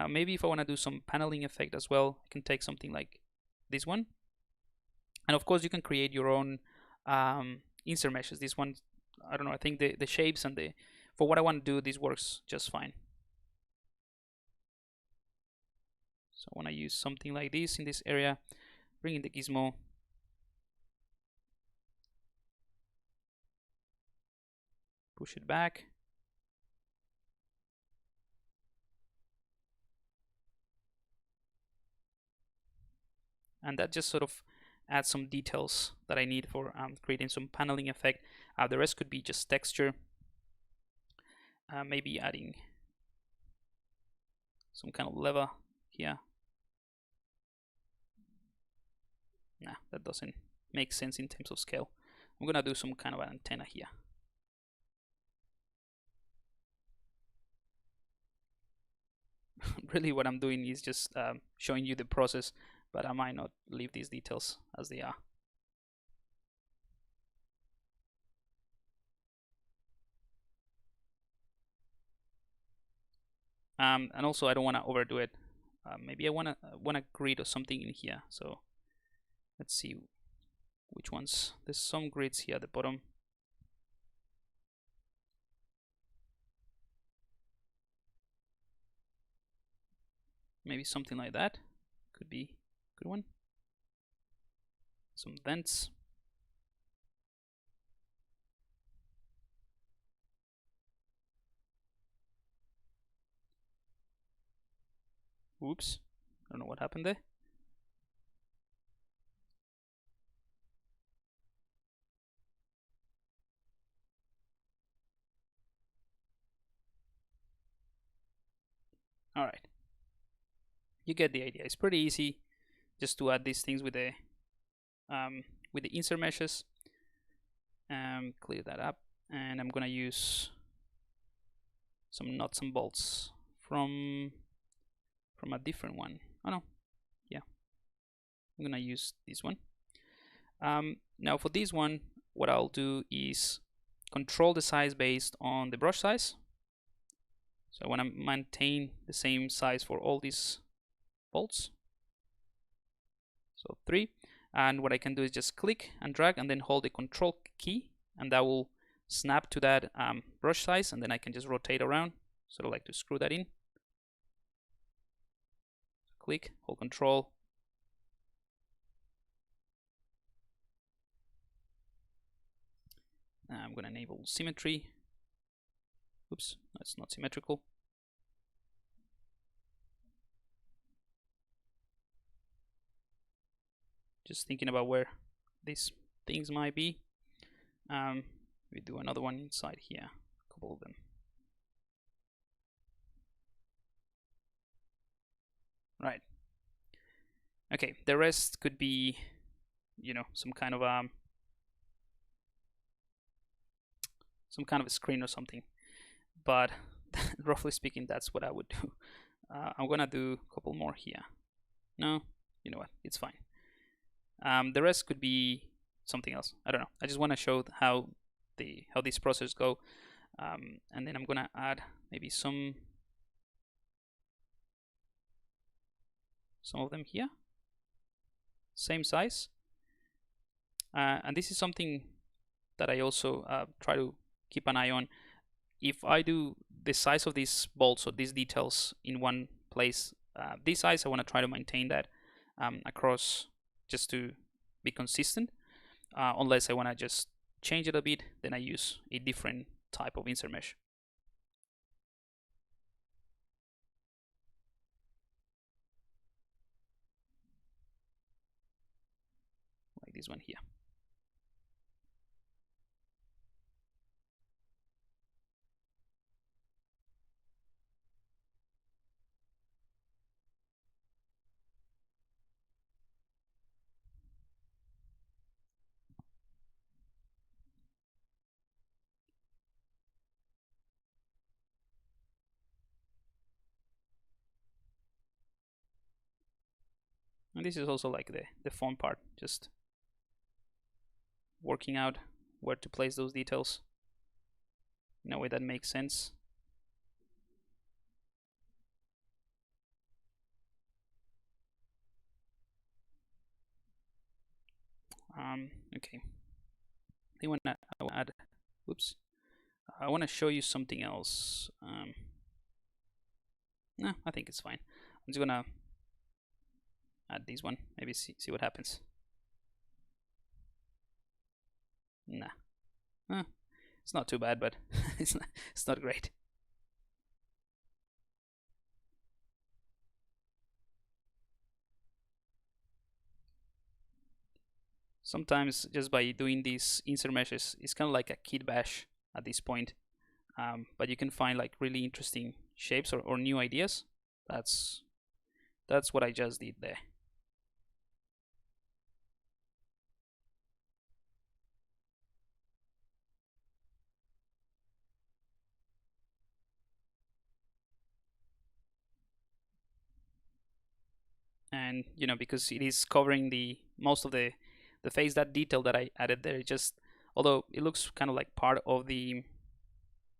Maybe if I want to do some paneling effect as well, I can take something like this one, and of course you can create your own insert meshes. This one, I don't know, I think the shapes and for what I want to do, this works just fine. So I want to use something like this in this area, bring in the gizmo, push it back, and that just sort of add some details that I need for creating some paneling effect. The rest could be just texture. Maybe adding some kind of lever here. Nah, that doesn't make sense in terms of scale. I'm gonna do some kind of an antenna here. Really what I'm doing is just showing you the process, but I might not leave these details as they are. And also I don't want to overdo it. Maybe I want a grid or something in here. So let's see which ones. There's some grids here at the bottom. Maybe something like that could be a good one. Some vents. Oops, I don't know what happened there. All right, you get the idea. It's pretty easy just to add these things with the insert meshes. Clear that up, and I'm gonna use some nuts and bolts from a different one. Oh no, yeah, I'm gonna use this one. Now for this one, what I'll do is control the size based on the brush size. So I want to maintain the same size for all these bolts. So 3. And what I can do is just click and drag and then hold the control key, and that will snap to that brush size, and then I can just rotate around. Sort of like to screw that in. Click, hold control. I'm going to enable symmetry. Oops, that's not symmetrical. Just thinking about where these things might be. We do another one inside here, a couple of them. Right. Okay, the rest could be, you know, some kind of a screen or something. But roughly speaking, that's what I would do. I'm gonna do a couple more here. No, you know what? It's fine. The rest could be something else. I don't know. I just want to show how these processes go, and then I'm gonna add maybe some of them here, same size. And this is something that I also try to keep an eye on. If I do the size of these bolts or these details in one place, this size I want to try to maintain that across, just to be consistent. Unless I want to just change it a bit, then I use a different type of insert mesh. Like this one here. And this is also like the fun part, just working out where to place those details in a way that makes sense. Okay. I think I want to add. Oops. I want to show you something else. No, I think it's fine. I'm just gonna add this one. Maybe see what happens. Nah. It's not too bad, but it's not great. sometimes just by doing these insert meshes, it's kind of like a kit bash at this point. But you can find like really interesting shapes or new ideas. That's what I just did there. And you know, because it is covering the most of the face, that detail that I added there, just although it looks kind of like part of the,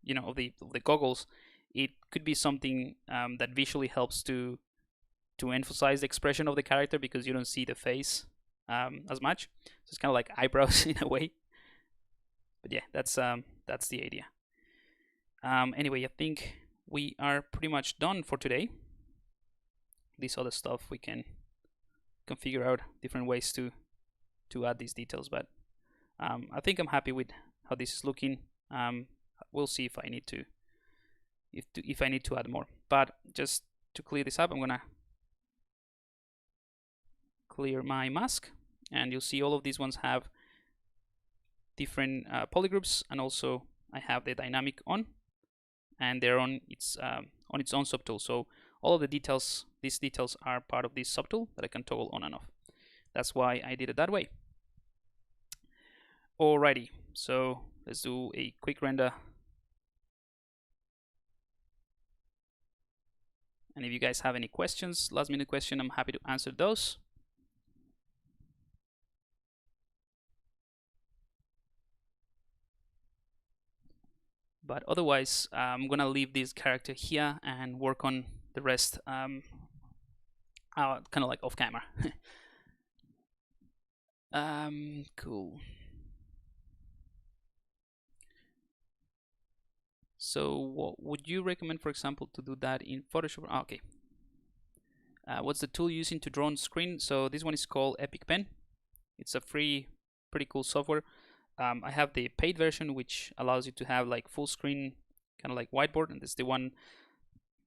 you know, of the goggles, it could be something that visually helps to emphasize the expression of the character, because you don't see the face as much. So it's kind of like eyebrows in a way. But yeah, that's the idea. Anyway, I think we are pretty much done for today. This other stuff we can figure out different ways to add these details, but I think I'm happy with how this is looking. We'll see if I need to if I need to add more. But just to clear this up, I'm gonna clear my mask, and you'll see all of these ones have different polygroups, and also I have the dynamic on, and they're on its own subtool. So all of the details, these details are part of this subtool that I can toggle on and off. That's why I did it that way. Alrighty, so let's do a quick render. And if you guys have any questions, last minute question, I'm happy to answer those. But otherwise, I'm gonna leave this character here and work on the rest kind of like off camera. Cool. So what would you recommend, for example, to do that in Photoshop? Oh, okay. What's the tool using to draw on screen? So this one is called Epic Pen. It's a free, pretty cool software. I have the paid version, which allows you to have like full screen, kind of like whiteboard, and this is the one.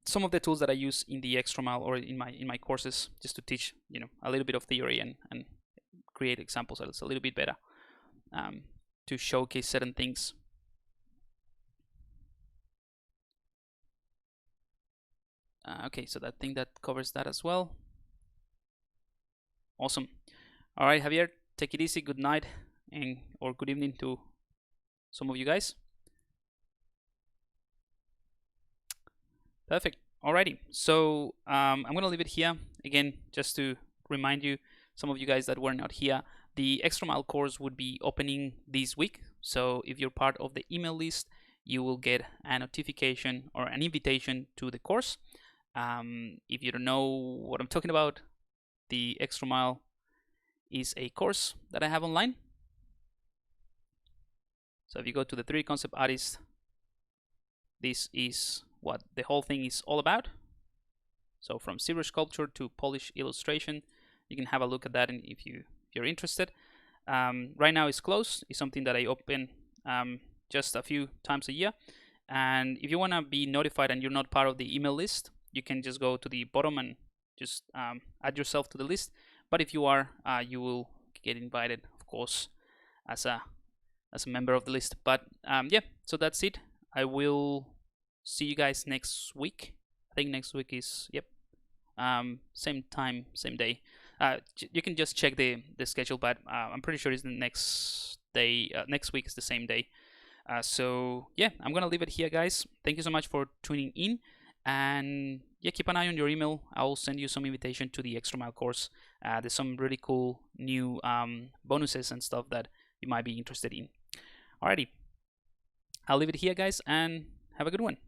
Some of the tools that I use in the extra mile or in my courses, just to teach, you know, a little bit of theory and create examples that's a little bit better to showcase certain things. Okay, so I think that covers that as well. Awesome. All right, Javier, take it easy. Good night or good evening to some of you guys. Perfect. Alrighty, so I'm gonna leave it here again, just to remind you, some of you guys that were not here, the Extra Mile course would be opening this week. So if you're part of the email list, you will get a notification or an invitation to the course. If you don't know what I'm talking about, the Extra Mile is a course that I have online. So if you go to the 3D Concept Artist, this is what the whole thing is all about. So from ZBrush sculpture to polish illustration, you can have a look at that, and if you're interested. Right now it's closed. It's something that I open just a few times a year. And if you want to be notified and you're not part of the email list, you can just go to the bottom and just add yourself to the list. But if you are, you will get invited, of course, as a member of the list. But yeah, so that's it. I will see you guys next week. I think next week is, yep, same time, same day. You can just check the schedule, but I'm pretty sure it's the next day. Next week is the same day. So yeah, I'm gonna leave it here, guys. Thank you so much for tuning in, and yeah, keep an eye on your email. I'll send you some invitation to the Extra Mile course. There's some really cool new bonuses and stuff that you might be interested in. Alrighty, I'll leave it here, guys, and have a good one.